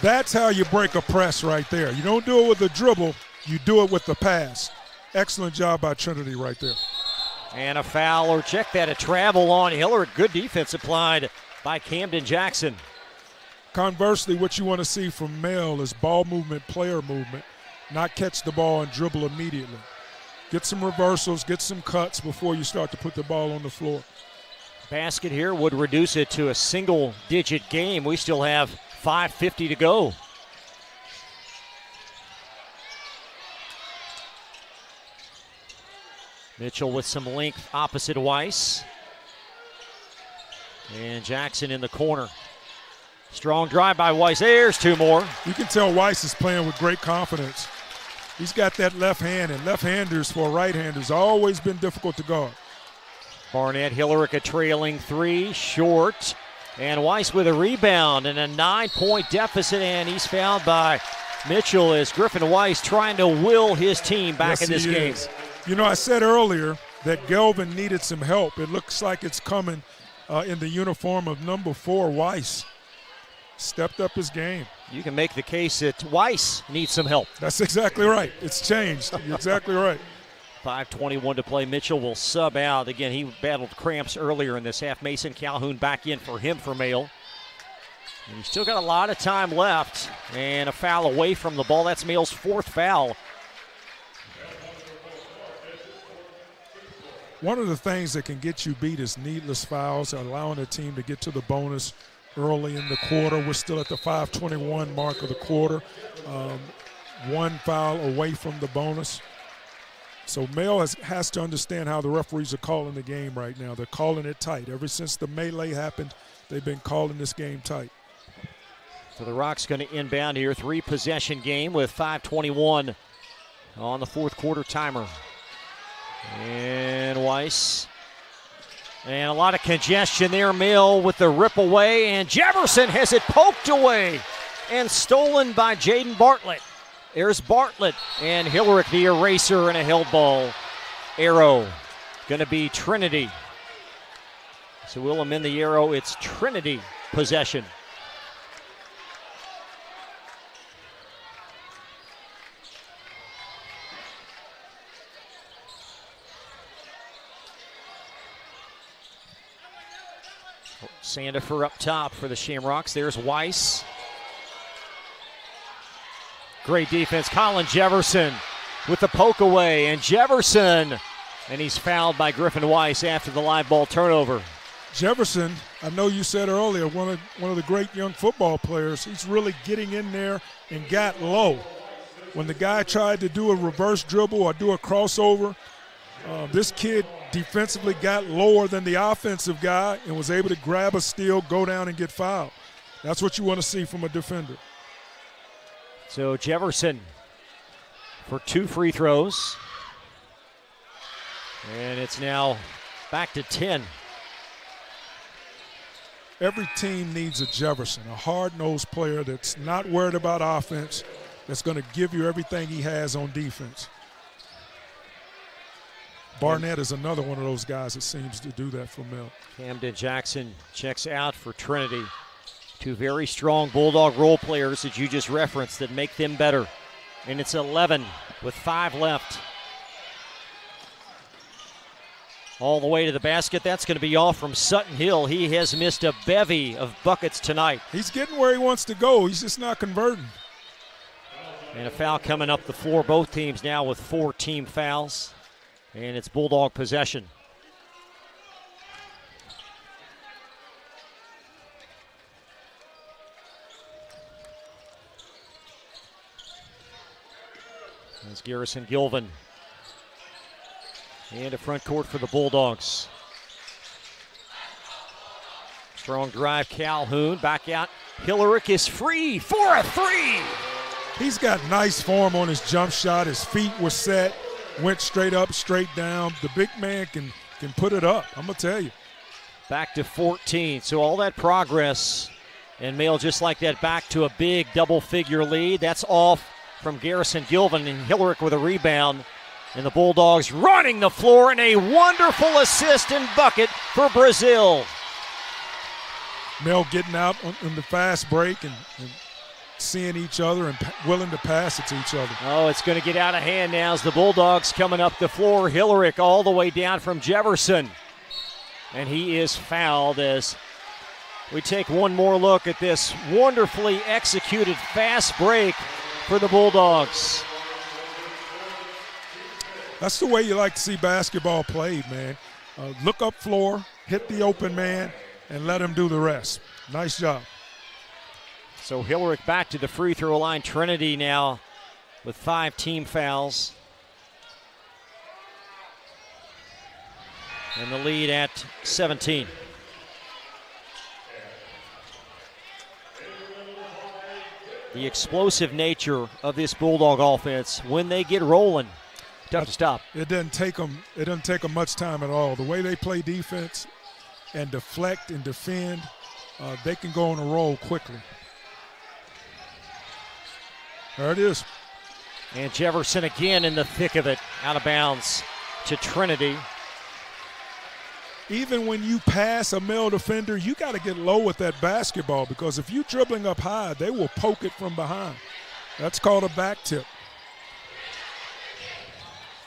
That's how you break a press right there. You don't do it with a dribble, you do it with the pass. Excellent job by Trinity right there. And a foul, or check that, a travel on Hillard. Good defense applied by Camden Jackson. Conversely, what you want to see from Mel is ball movement, player movement, not catch the ball and dribble immediately. Get some reversals, get some cuts before you start to put the ball on the floor. Basket here would reduce it to a single-digit game. We still have 5:50 to go. Mitchell with some length opposite Weiss. And Jackson in the corner. Strong drive by Weiss. There's two more. You can tell Weiss is playing with great confidence. He's got that left hand, and left-handers for right-handers always been difficult to guard. Barnett, Hillerick a trailing three, short. And Weiss with a rebound and a 9-point deficit, and he's fouled by Mitchell as Griffin Weiss trying to will his team back in this game. You know, I said earlier that Gelvin needed some help. It looks like it's coming in the uniform of number 4, Weiss. Stepped up his game. You can make the case that Weiss needs some help. That's exactly right. It's changed. You're exactly right. 5:21 to play. Mitchell will sub out. Again, he battled cramps earlier in this half. Mason Calhoun back in for him for Mail. And he's still got a lot of time left. And a foul away from the ball. That's Mail's 4th foul. One of the things that can get you beat is needless fouls, allowing a team to get to the bonus early in the quarter. We're still at the 5:21 mark of the quarter. One foul away from the bonus. So Mail has to understand how the referees are calling the game right now. They're calling it tight. Ever since the melee happened, they've been calling this game tight. So the Rock's going to inbound here. 3-possession game with 5:21 on the 4th quarter timer. And Weiss. And a lot of congestion there. Mill with the rip away. And Jefferson has it poked away and stolen by Jaden Bartlett. There's Bartlett and Hillerick, the eraser, and a held ball. Arrow going to be Trinity. So we'll amend the arrow. It's Trinity possession. Sandifer up top for the Shamrocks. There's Weiss. Great defense. Colin Jefferson with the poke away. And Jefferson, and he's fouled by Griffin Weiss after the live ball turnover. Jefferson, I know you said earlier, one of the great young football players. He's really getting in there and got low. When the guy tried to do a reverse dribble or do a crossover, this kid defensively got lower than the offensive guy and was able to grab a steal, go down, and get fouled. That's what you want to see from a defender. So Jefferson for 2 free throws. And it's now back to 10. Every team needs a Jefferson, a hard-nosed player that's not worried about offense, that's going to give you everything he has on defense. Barnett is another one of those guys that seems to do that for Mill. Camden Jackson checks out for Trinity. 2 very strong Bulldog role players that you just referenced that make them better. And it's 11 with 5 left. All the way to the basket. That's going to be off from Sutton Hill. He has missed a bevy of buckets tonight. He's getting where he wants to go. He's just not converting. And a foul coming up the floor. Both teams now with 4 team fouls. And it's Bulldog possession. There's Garrison Gilvin. And a front court for the Bulldogs. Strong drive, Calhoun. Back out. Hillerick is free for a 3. He's got nice form on his jump shot. His feet were set. Went straight up, straight down. The big man can put it up, I'm going to tell you. Back to 14. So all that progress, and Mail just like that back to a big double-figure lead. That's off from Garrison Gilvin, and Hillerick with a rebound. And the Bulldogs running the floor, and a wonderful assist and bucket for Brazil. Mail getting out on the fast break and seeing each other and willing to pass it to each other. Oh, it's going to get out of hand now as the Bulldogs coming up the floor. Hillerick all the way down from Jefferson. And he is fouled as we take one more look at this wonderfully executed fast break for the Bulldogs. That's the way you like to see basketball played, man. Look up floor, hit the open man, and let him do the rest. Nice job. So Hillerick back to the free throw line. Trinity now with 5 team fouls. And the lead at 17. The explosive nature of this Bulldog offense, when they get rolling, tough to stop. It doesn't take them much time at all. The way they play defense and deflect and defend, they can go on a roll quickly. There it is. And Jefferson again in the thick of it, out of bounds to Trinity. Even when you pass a male defender, you got to get low with that basketball, because if you're dribbling up high, they will poke it from behind. That's called a back tip.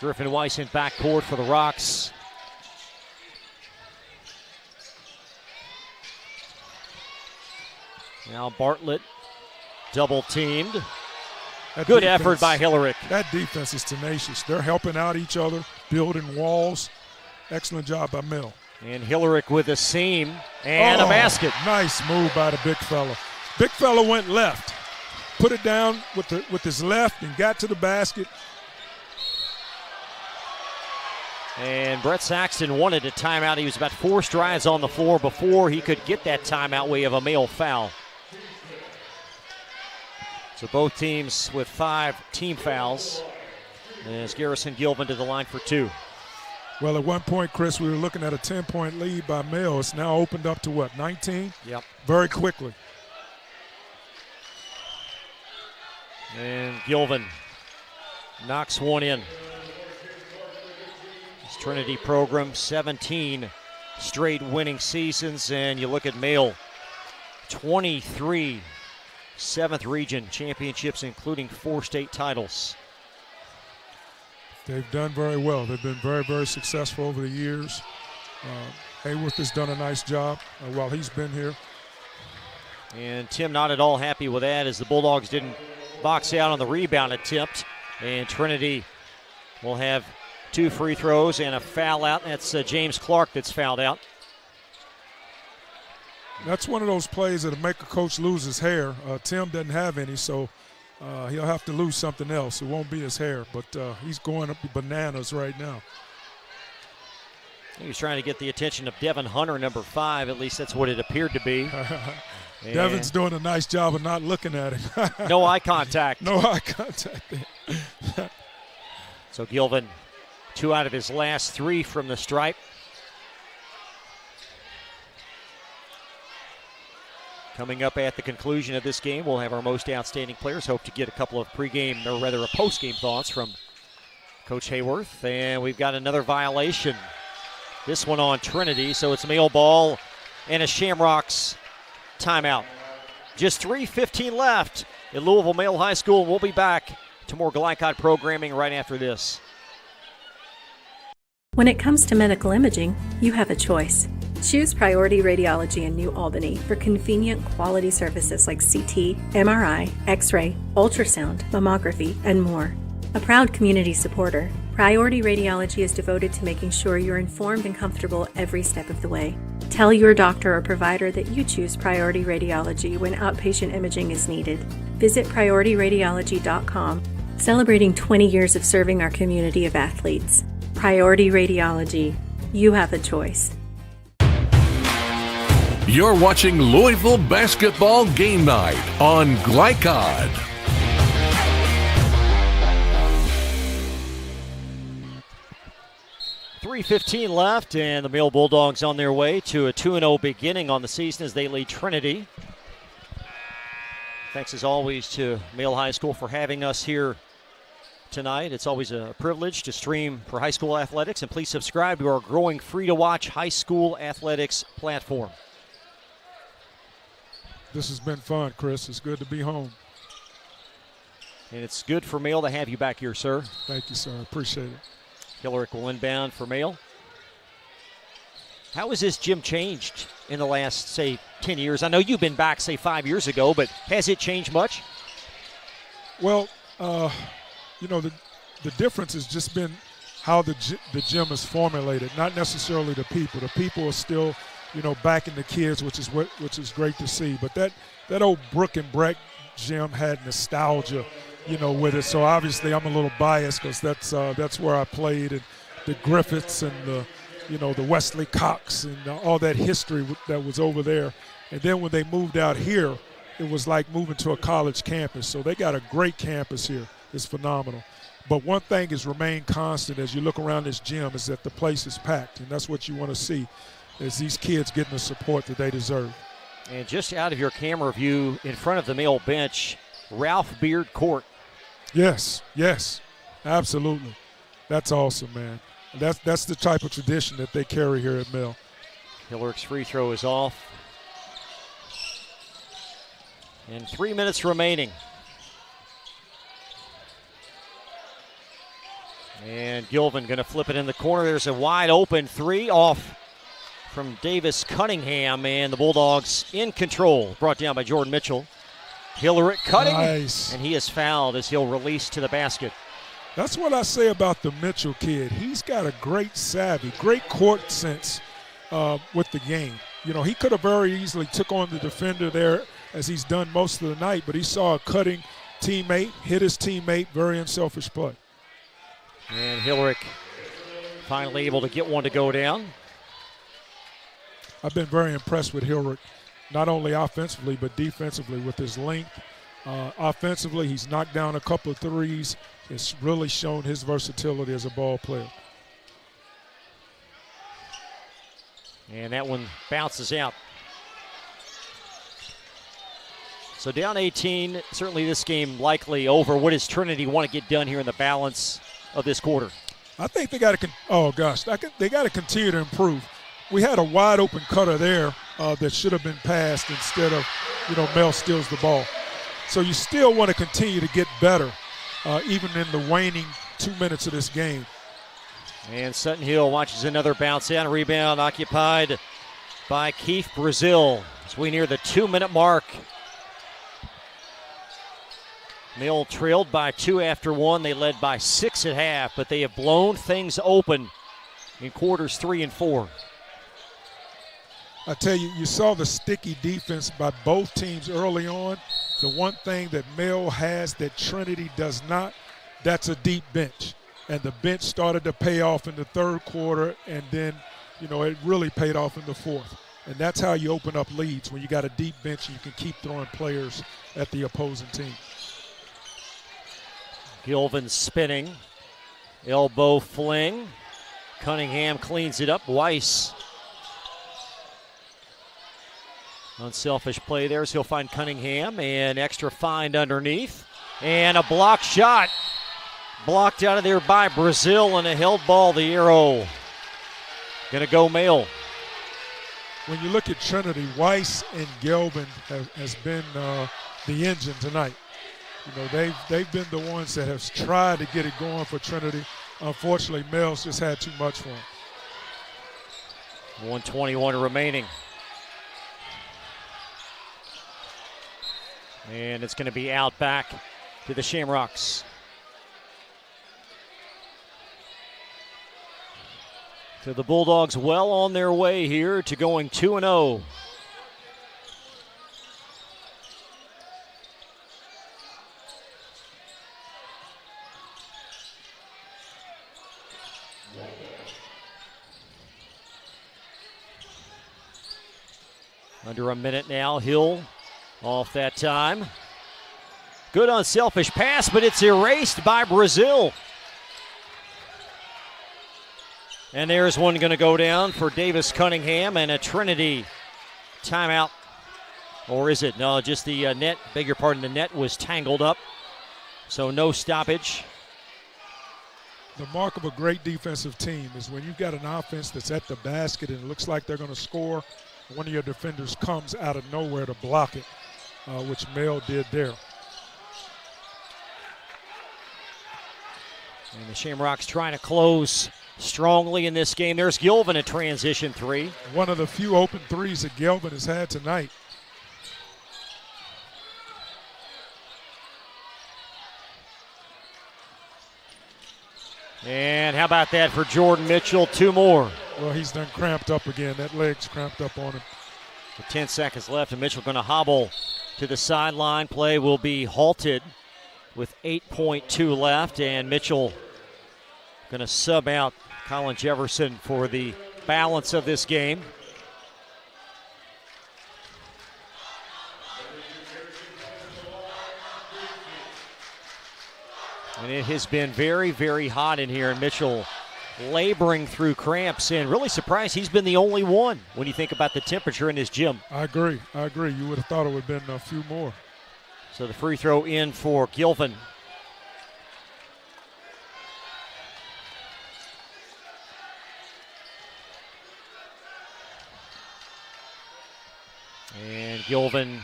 Griffin Weiss in backcourt for the Rocks. Now Bartlett double teamed. Good effort by Hillerick. That defense is tenacious. They're helping out each other, building walls. Excellent job by Mill. And Hillerick with a seam and a basket. Nice move by the big fella. Big fella went left, put it down with his left and got to the basket. And Brett Saxton wanted a timeout. He was about 4 strides on the floor before he could get that timeout way of a male foul. So both teams with 5 team fouls. As Garrison Gilvin to the line for 2. Well, at one point, Chris, we were looking at a 10-point lead by Mill. It's now opened up to what, 19? Yep. Very quickly. And Gilvin knocks one in. This Trinity program, 17 straight winning seasons, and you look at Mill, 23 7th region championships, including 4 state titles. They've done very well. They've been very, very successful over the years. Hayworth has done a nice job while he's been here. And Tim not at all happy with that, as the Bulldogs didn't box out on the rebound attempt. And Trinity will have 2 free throws and a foul out. That's James Clark that's fouled out. That's one of those plays that'll make a coach lose his hair. Tim doesn't have any, so he'll have to lose something else. It won't be his hair, but he's going up bananas right now. He was trying to get the attention of Devin Hunter, number 5. At least that's what it appeared to be. Devin's doing a nice job of not looking at him. No eye contact. No eye contact. So Gilvin, 2 out of his last 3 from the stripe. Coming up at the conclusion of this game, we'll have our most outstanding players. Hope to get a couple of pregame, or rather a postgame thoughts from Coach Hayworth. And we've got another violation. This one on Trinity, so it's Male ball and a Shamrocks timeout. Just 3:15 left at Louisville Male High School. We'll be back to more Glycod programming right after this. When it comes to medical imaging, you have a choice. Choose Priority Radiology in New Albany for convenient quality services like CT, MRI, X-ray, ultrasound, mammography, and more. A proud community supporter, Priority Radiology is devoted to making sure you're informed and comfortable every step of the way. Tell your doctor or provider that you choose Priority Radiology when outpatient imaging is needed. Visit PriorityRadiology.com, celebrating 20 years of serving our community of athletes. Priority Radiology. You have a choice. You're watching Louisville Basketball Game Night on Glycod. .315 left, and the Male Bulldogs on their way to a 2-0 beginning on the season as they lead Trinity. Thanks as always to Male High School for having us here tonight. It's always a privilege to stream for high school athletics, and please subscribe to our growing free-to-watch high school athletics platform. This has been fun, Chris. It's good to be home. And it's good for Male to have you back here, sir. Thank you, sir. Appreciate it. Hillerick will inbound for Male. How has this gym changed in the last, say, 10 years? I know you've been back, say, 5 years ago, but has it changed much? Well, you know, the difference has just been how the gym is formulated, not necessarily the people. The people are still, backing the kids, which is great to see. But that old Brook and Breck gym had nostalgia, with it. So obviously I'm a little biased because that's where I played, and the Griffiths and the Wesley Cox and all that history that was over there. And then when they moved out here, it was like moving to a college campus. So they got a great campus here. It's phenomenal. But one thing has remained constant as you look around this gym is that the place is packed, and that's what you want to see, is these kids getting the support that they deserve. And just out of your camera view, in front of the male bench, Ralph Beard Court. Yes, absolutely. That's awesome, man. That's the type of tradition that they carry here at Mill. Hillerich's free throw is off. And 3 minutes remaining. And Gilvin going to flip it in the corner. There's a wide open three off from Davis Cunningham, and the Bulldogs in control. Brought down by Jordan Mitchell. Hillerich cutting, nice. And he is fouled as he'll release to the basket. That's what I say about the Mitchell kid. He's got a great savvy, great court sense with the game. He could have very easily took on the defender there as he's done most of the night, but he saw a cutting teammate, hit his teammate, very unselfish play. And Hillerich finally able to get one to go down. I've been very impressed with Hillerich, not only offensively but defensively with his length. Offensively, he's knocked down a couple of threes. It's really shown his versatility as a ball player. And that one bounces out. So down 18, certainly this game likely over. What does Trinity want to get done here in the balance of this quarter? I think they got to they got to continue to improve. We had a wide open cutter there that should have been passed instead of, Mel steals the ball. So you still want to continue to get better, even in the waning 2 minutes of this game. And Sutton Hill watches another bounce out. Rebound occupied by Keith Brazil as we near the 2-minute mark. Mill trailed by 2 after 1. They led by 6 at half, but they have blown things open in quarters 3 and 4. I tell you, you saw the sticky defense by both teams early on. The one thing that Mill has that Trinity does not, that's a deep bench. And the bench started to pay off in the third quarter, and then, it really paid off in the fourth. And that's how you open up leads, when you got a deep bench and you can keep throwing players at the opposing team. Gilvin spinning. Elbow fling. Cunningham cleans it up. Weiss. Unselfish play there, so he'll find Cunningham. And extra find underneath. And a block shot. Blocked out of there by Brazil, and a held ball. The arrow going to go Mail. When you look at Trinity, Weiss and Gelvin has been the engine tonight. They've been the ones that have tried to get it going for Trinity. Unfortunately, Mills just had too much for him. 1:21 remaining. And it's going to be out back to the Shamrocks. So the Bulldogs well on their way here to going 2-0. Under a minute now. Hill off that time. Good unselfish pass, but it's erased by Brazil. And there's one going to go down for Davis Cunningham, and a Trinity timeout. Or is it? No, just the net. Beg your pardon, the net was tangled up. So no stoppage. The mark of a great defensive team is when you've got an offense that's at the basket and it looks like they're going to score, one of your defenders comes out of nowhere to block it, which Mel did there. And the Shamrocks trying to close strongly in this game. There's Gilvin, a transition three. One of the few open threes that Gilvin has had tonight. And how about that for Jordan Mitchell? 2 more. Well, he's done cramped up again. That leg's cramped up on him. With 10 seconds left, and Mitchell going to hobble to the sideline. Play will be halted with 8.2 left, and Mitchell going to sub out Colin Jefferson for the balance of this game. And it has been very, very hot in here, and Mitchell laboring through cramps, and really surprised he's been the only one when you think about the temperature in his gym. I agree. You would have thought it would have been a few more. So the free throw in for Gilvin. And Gilvin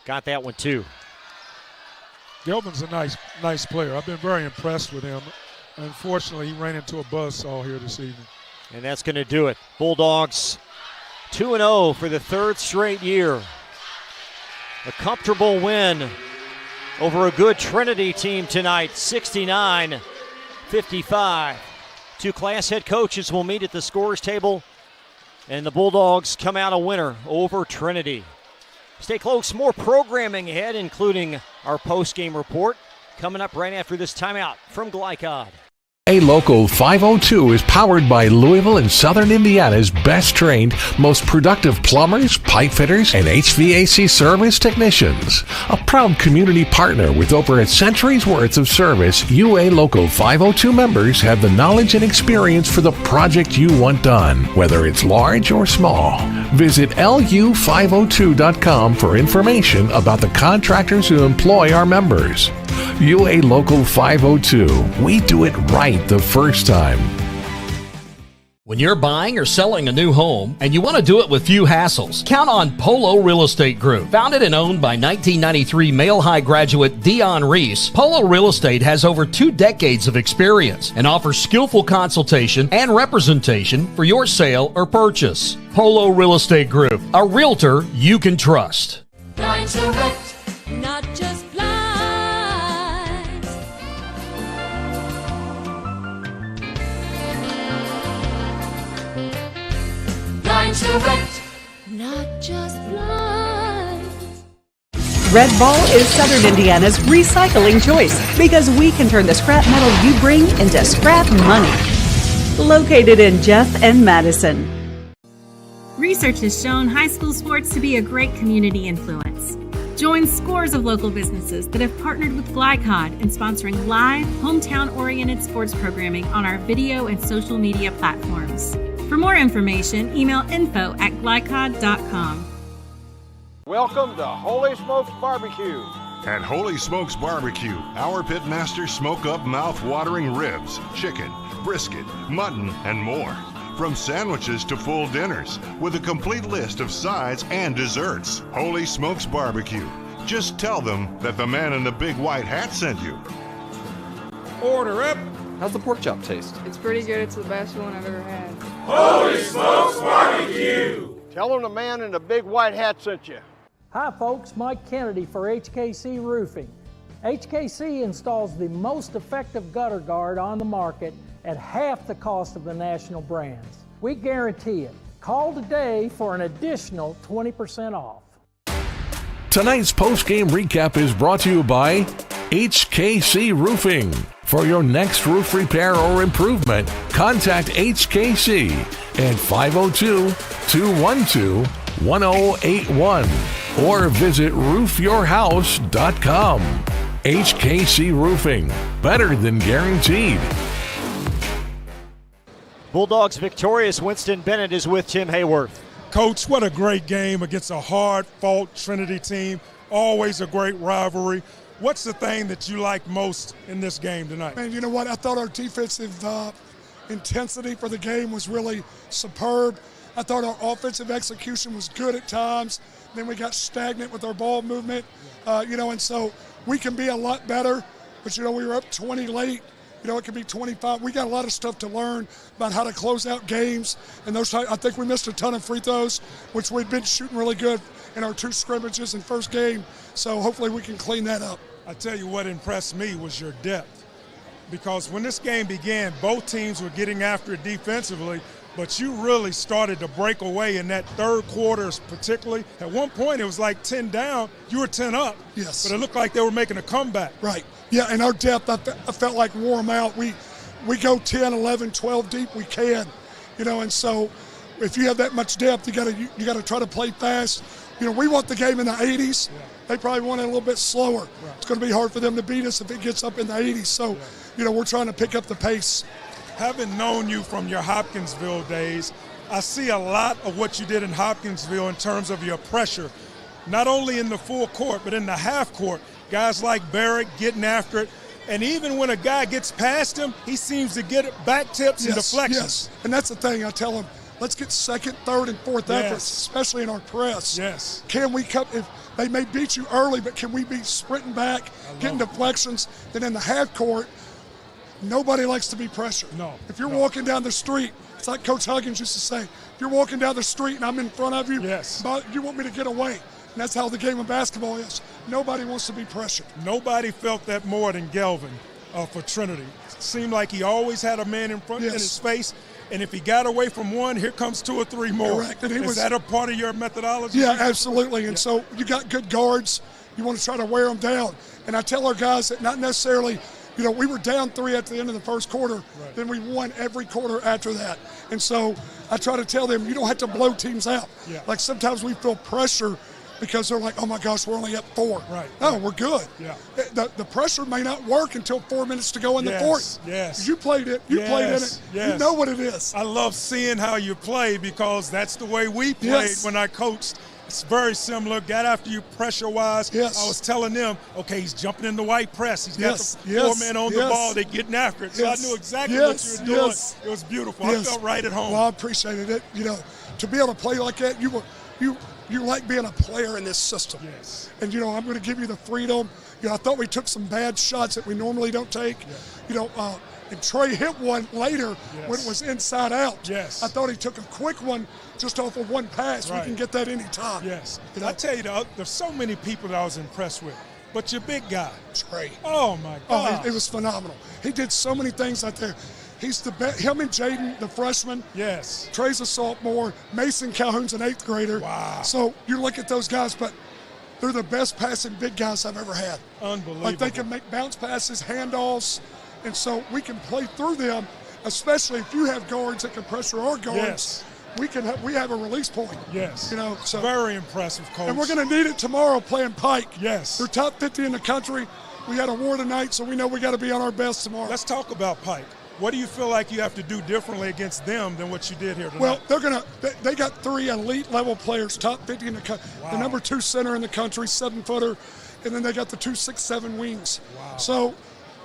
got that one too. Gilvin's a nice player. I've been very impressed with him. Unfortunately, he ran into a buzzsaw here this evening. And that's going to do it. Bulldogs 2-0 for the 3rd straight year. A comfortable win over a good Trinity team tonight, 69-55. 2 class head coaches will meet at the scorers table, and the Bulldogs come out a winner over Trinity. Stay close, more programming ahead, including our post-game report, coming up right after this timeout from Glycod. A Local 502 is powered by Louisville and Southern Indiana's best trained, most productive plumbers, pipe fitters, and HVAC service technicians. A proud community partner with over a century's worth of service, UA Local 502 members have the knowledge and experience for the project you want done, whether it's large or small. Visit lu502.com for information about the contractors who employ our members. UA Local 502. We do it right the first time. When you're buying or selling a new home and you want to do it with few hassles, count on Polo Real Estate Group. Founded and owned by 1993 Male High graduate Dion Reese, Polo Real Estate has over 2 decades of experience and offers skillful consultation and representation for your sale or purchase. Polo Real Estate Group, a realtor you can trust. Blinds Direct, not just blinds. Blinds Direct, not just blinds. Red Ball is Southern Indiana's recycling choice because we can turn the scrap metal you bring into scrap money. Located in Jeff and Madison. Research has shown high school sports to be a great community influence. Join scores of local businesses that have partnered with Glycod in sponsoring live, hometown-oriented sports programming on our video and social media platforms. For more information, email info@glycod.com. Welcome to Holy Smokes Barbecue. At Holy Smokes Barbecue, our pitmasters smoke up mouth-watering ribs, chicken, brisket, mutton, and more. From sandwiches to full dinners, with a complete list of sides and desserts. Holy Smokes Barbecue. Just tell them that the man in the big white hat sent you. Order up. How's the pork chop taste? It's pretty good. It's the best one I've ever had. Holy Smokes Barbecue. Tell them the man in the big white hat sent you. Hi folks, Mike Kennedy for HKC Roofing. HKC installs the most effective gutter guard on the market at half the cost of the national brands. We guarantee it. Call today for an additional 20% off. Tonight's post-game recap is brought to you by HKC Roofing. For your next roof repair or improvement, contact HKC at 502-212-1081 or visit roofyourhouse.com. HKC Roofing, better than guaranteed. Bulldogs victorious. Winston Bennett is with Tim Hayworth. Coach, what a great game against a hard-fought Trinity team. Always a great rivalry. What's the thing that you like most in this game tonight? Man, you know what? I thought our defensive intensity for the game was really superb. I thought our offensive execution was good at times. Then we got stagnant with our ball movement, and so we can be a lot better. But, we were up 20 late. It could be 25. We got a lot of stuff to learn about how to close out games. And I think we missed a ton of free throws, which we'd been shooting really good in our 2 scrimmages in first game. So hopefully we can clean that up. I tell you what impressed me was your depth. because when this game began, both teams were getting after it defensively, but you really started to break away in that third quarter particularly. At one point, it was like 10 down. You were 10 up. Yes. But it looked like they were making a comeback. Right. Yeah, and our depth, I felt like wore them out. We go 10, 11, 12 deep, we can. And so if you have that much depth, you gotta try to play fast. We want the game in the 80s. Yeah. They probably want it a little bit slower. Right. It's going to be hard for them to beat us if it gets up in the 80s. So, we're trying to pick up the pace. Having known you from your Hopkinsville days, I see a lot of what you did in Hopkinsville in terms of your pressure, not only in the full court, but in the half court. Guys like Barrett getting after it. And even when a guy gets past him, he seems to get back tips and deflections. Yes, and that's the thing. I tell him, let's get second, third, and fourth efforts, especially in our press. Yes. Can we come? If they may beat you early, but can we be sprinting back, getting deflections? Then in the half court, nobody likes to be pressured. No. If you're walking down the street, it's like Coach Huggins used to say, if you're walking down the street and I'm in front of you, you want me to get away. And that's how the game of basketball is. Nobody wants to be pressured. Nobody felt that more than Gelvin for Trinity. It seemed like he always had a man in front in his face, and if he got away from one, here comes 2 or 3 more. Correct. And is that a part of your methodology? Yeah, absolutely. And so you got good guards. You want to try to wear them down. And I tell our guys that not necessarily, we were down 3 at the end of the first quarter. Right. Then we won every quarter after that. And so I try to tell them, you don't have to blow teams out. Yeah. Like sometimes we feel pressure because they're like, oh my gosh, we're only up 4. Right. No, we're good. Yeah. The pressure may not work until 4 minutes to go in the fourth. Yes. You played it. You played in it. Yes. You know what it is. I love seeing how you play because that's the way we played when I coached. It's very similar. Got after you pressure-wise. Yes. I was telling them, okay, he's jumping in the white press. He's got the 4 men on the ball. They're getting after it. So I knew exactly what you were doing. Yes. It was beautiful. I felt right at home. Well, I appreciated it. To be able to play like that, you like being a player in this system. Yes. And, I'm going to give you the freedom. I thought we took some bad shots that we normally don't take. Yeah. And Trey hit one later when it was inside out. Yes. I thought he took a quick one just off of one pass. Right. We can get that any time. Yes. I tell you, there's so many people that I was impressed with. But your big guy. Trey. Oh, my God. Oh, it was phenomenal. He did so many things out there. He's the best. Him and Jaden, the freshman. Yes. Trey's a sophomore. Mason Calhoun's an 8th grader. Wow. So you look at those guys, but they're the best passing big guys I've ever had. Unbelievable. Like they can make bounce passes, handoffs, and so we can play through them, especially if you have guards that can pressure our guards. Yes. We have a release point. Yes. So very impressive, Coach. And we're going to need it tomorrow playing Pike. Yes. They're top 50 in the country. We had a war tonight, so we know we got to be on our best tomorrow. Let's talk about Pike. What do you feel like you have to do differently against them than what you did here tonight? Well, they got 3 elite level players, top 50 in the country. Wow. The number 2 center in the country, 7-footer, and then they got the 2 6'7" wings. Wow. So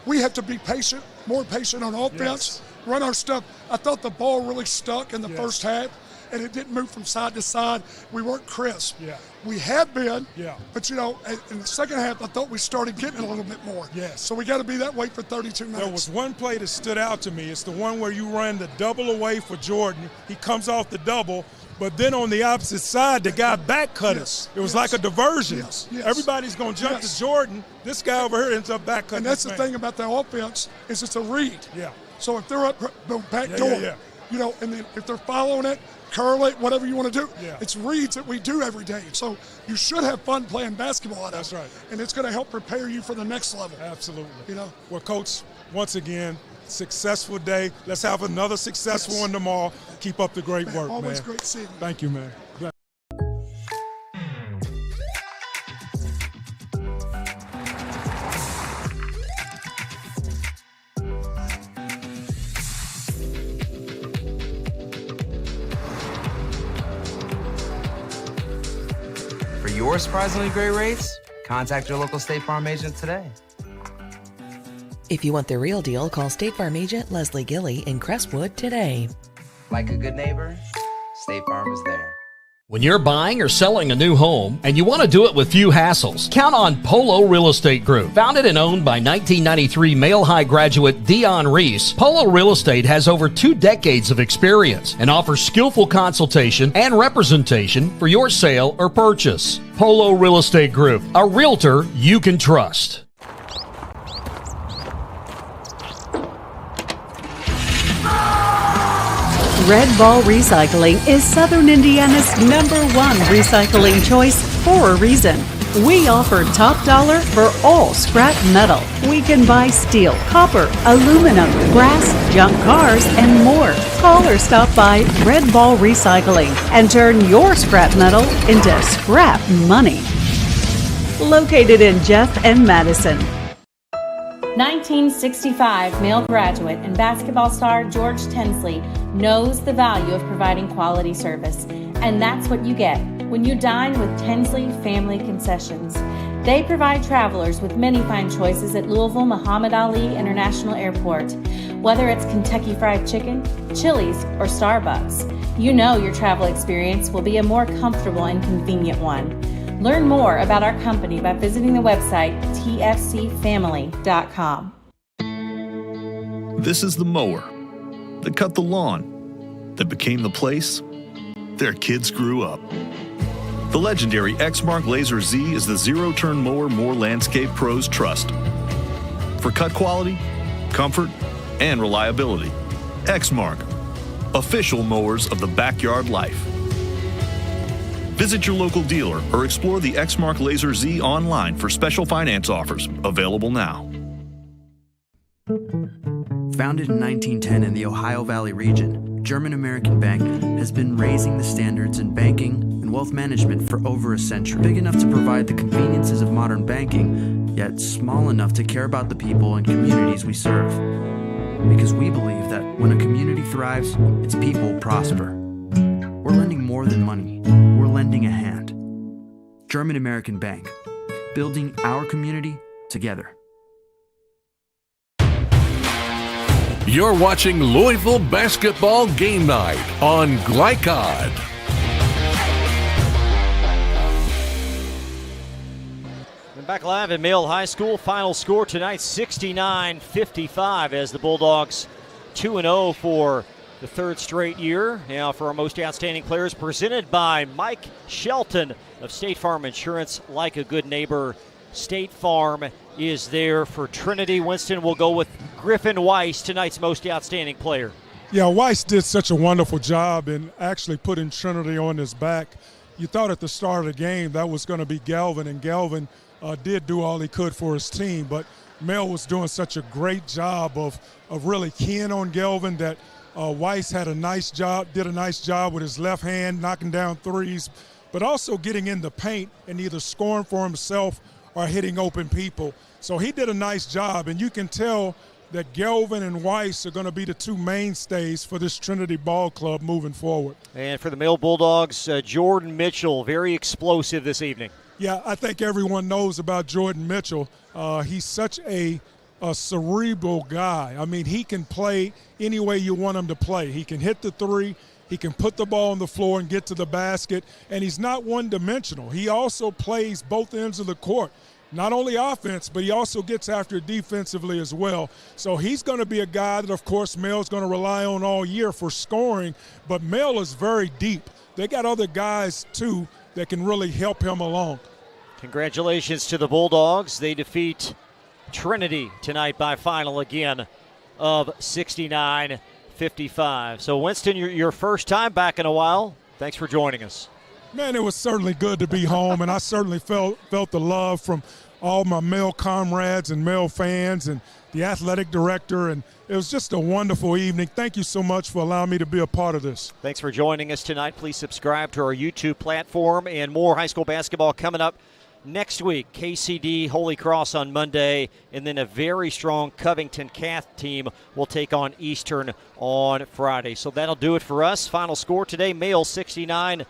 we have to be patient, more patient on offense, run our stuff. I thought the ball really stuck in the first half, and it didn't move from side to side. We weren't crisp. Yeah. We have been, but in the second half, I thought we started getting a little bit more. Yes. So we got to be that way for 32 minutes. There was one play that stood out to me. It's the one where you ran the double away for Jordan. He comes off the double, but then on the opposite side, the guy back cut it. It was like a diversion. Everybody's going to jump to Jordan. This guy over here ends up back cutting. And that's the thing about the offense is it's a read. Yeah. So if they're up the back door, and then if they're following it, curl it, whatever you want to do. Yeah. It's reads that we do every day. So you should have fun playing basketball out of it. That's right. And it's going to help prepare you for the next level. Absolutely. Well, Coach, once again, successful day. Let's have another successful one tomorrow. Keep up the great work, man. Always great seeing you. Thank you, man. For your surprisingly great rates, contact your local State Farm agent today. If you want the real deal, call State Farm agent Leslie Gilly in Crestwood today. Like a good neighbor, State Farm is there. When you're buying or selling a new home and you want to do it with few hassles, count on Polo Real Estate Group. Founded and owned by 1993 Male High graduate Dion Reese, Polo Real Estate has over 2 decades of experience and offers skillful consultation and representation for your sale or purchase. Polo Real Estate Group, a realtor you can trust. Red Ball Recycling is Southern Indiana's #1 recycling choice for a reason. We offer top dollar for all scrap metal. We can buy steel, copper, aluminum, brass, junk cars, and more. Call or stop by Red Ball Recycling and turn your scrap metal into scrap money. Located in Jeff and Madison. 1965 male graduate and basketball star George Tinsley knows the value of providing quality service, and that's what you get when you dine with Tinsley Family Concessions. They provide travelers with many fine choices at Louisville Muhammad Ali International Airport. Whether it's Kentucky Fried Chicken, Chili's, or Starbucks, you know your travel experience will be a more comfortable and convenient one. Learn more about our company by visiting the website tfcfamily.com. This is the mower that cut the lawn, that became the place their kids grew up. The legendary Exmark Laser Z is the zero-turn mower more landscape pros trust. For cut quality, comfort, and reliability. Exmark, official mowers of the backyard life. Visit your local dealer or explore the Exmark Laser Z online for special finance offers, available now. Founded in 1910 in the Ohio Valley region, German American Bank has been raising the standards in banking and wealth management for over a century. Big enough to provide the conveniences of modern banking, yet small enough to care about the people and communities we serve. Because we believe that when a community thrives, its people prosper. We're lending more than money. We're lending a hand. German American Bank, building our community together. You're watching Louisville Basketball Game Night on Glycod. And back live at Male High School. Final score tonight, 69-55, as the Bulldogs 2-0 for the third straight year. Now for our most outstanding players, presented by Mike Shelton of State Farm Insurance. Like a good neighbor, State Farm is there for Trinity. Winston will go with Griffin Weiss, tonight's most outstanding player. Yeah, Weiss did such a wonderful job in actually putting Trinity on his back. You thought at the start of the game that was going to be Galvin, and Galvin did do all he could for his team, but Mel was doing such a great job of really keying on Galvin that Weiss did a nice job with his left hand, knocking down threes, but also getting in the paint and either scoring for himself or hitting open people. So he did a nice job, and you can tell that Galvin and Weiss are going to be the two mainstays for this Trinity ball club moving forward. And for the male Bulldogs, Jordan Mitchell, very explosive this evening. Yeah, I think everyone knows about Jordan Mitchell. He's such a cerebral guy. I mean, he can play any way you want him to play. He can hit the three, he can put the ball on the floor and get to the basket, and he's not one-dimensional. He also plays both ends of the court. Not only offense, but he also gets after it defensively as well. So he's going to be a guy that, of course, Mel's going to rely on all year for scoring, but Mel is very deep. They got other guys, too, that can really help him along. Congratulations to the Bulldogs. They defeat Trinity tonight by final again of 69-55. So, Winston, your first time back in a while. Thanks for joining us. Man, it was certainly good to be home, and I certainly felt the love from all my male comrades and male fans and the athletic director, and it was just a wonderful evening. Thank you so much for allowing me to be a part of this. Thanks for joining us tonight. Please subscribe to our YouTube platform, and more high school basketball coming up next week. KCD Holy Cross on Monday, and then a very strong Covington Cath team will take on Eastern on Friday. So that'll do it for us. Final score today, male 69,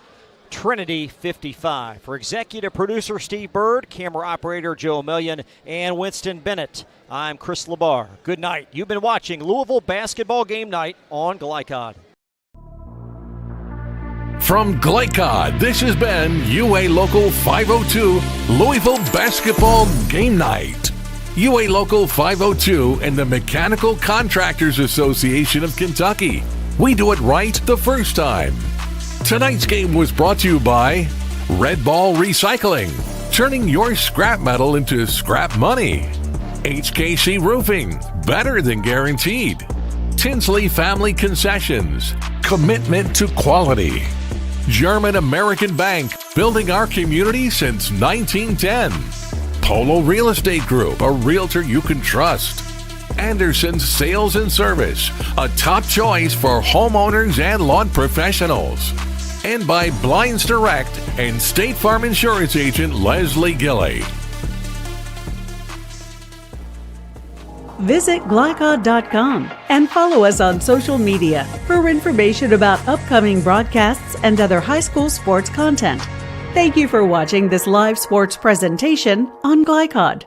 Trinity 55. For executive producer Steve Bird, camera operator Joe Million, and Winston Bennett, I'm Chris Labar. Good night. You've been watching Louisville Basketball Game Night on Glycod. From Glycod, this has been UA Local 502 Louisville Basketball Game Night. UA Local 502 and the Mechanical Contractors Association of Kentucky. We do it right the first time. Tonight's game was brought to you by Red Ball Recycling, turning your scrap metal into scrap money. HKC Roofing, better than guaranteed. Tinsley Family Concessions, commitment to quality. German American Bank, building our community since 1910. Polo Real Estate Group, a realtor you can trust. Anderson's Sales and Service, a top choice for homeowners and lawn professionals. And by Blinds Direct and State Farm Insurance Agent Leslie Gilley. Visit glycod.com and follow us on social media for information about upcoming broadcasts and other high school sports content. Thank you for watching this live sports presentation on Glycod.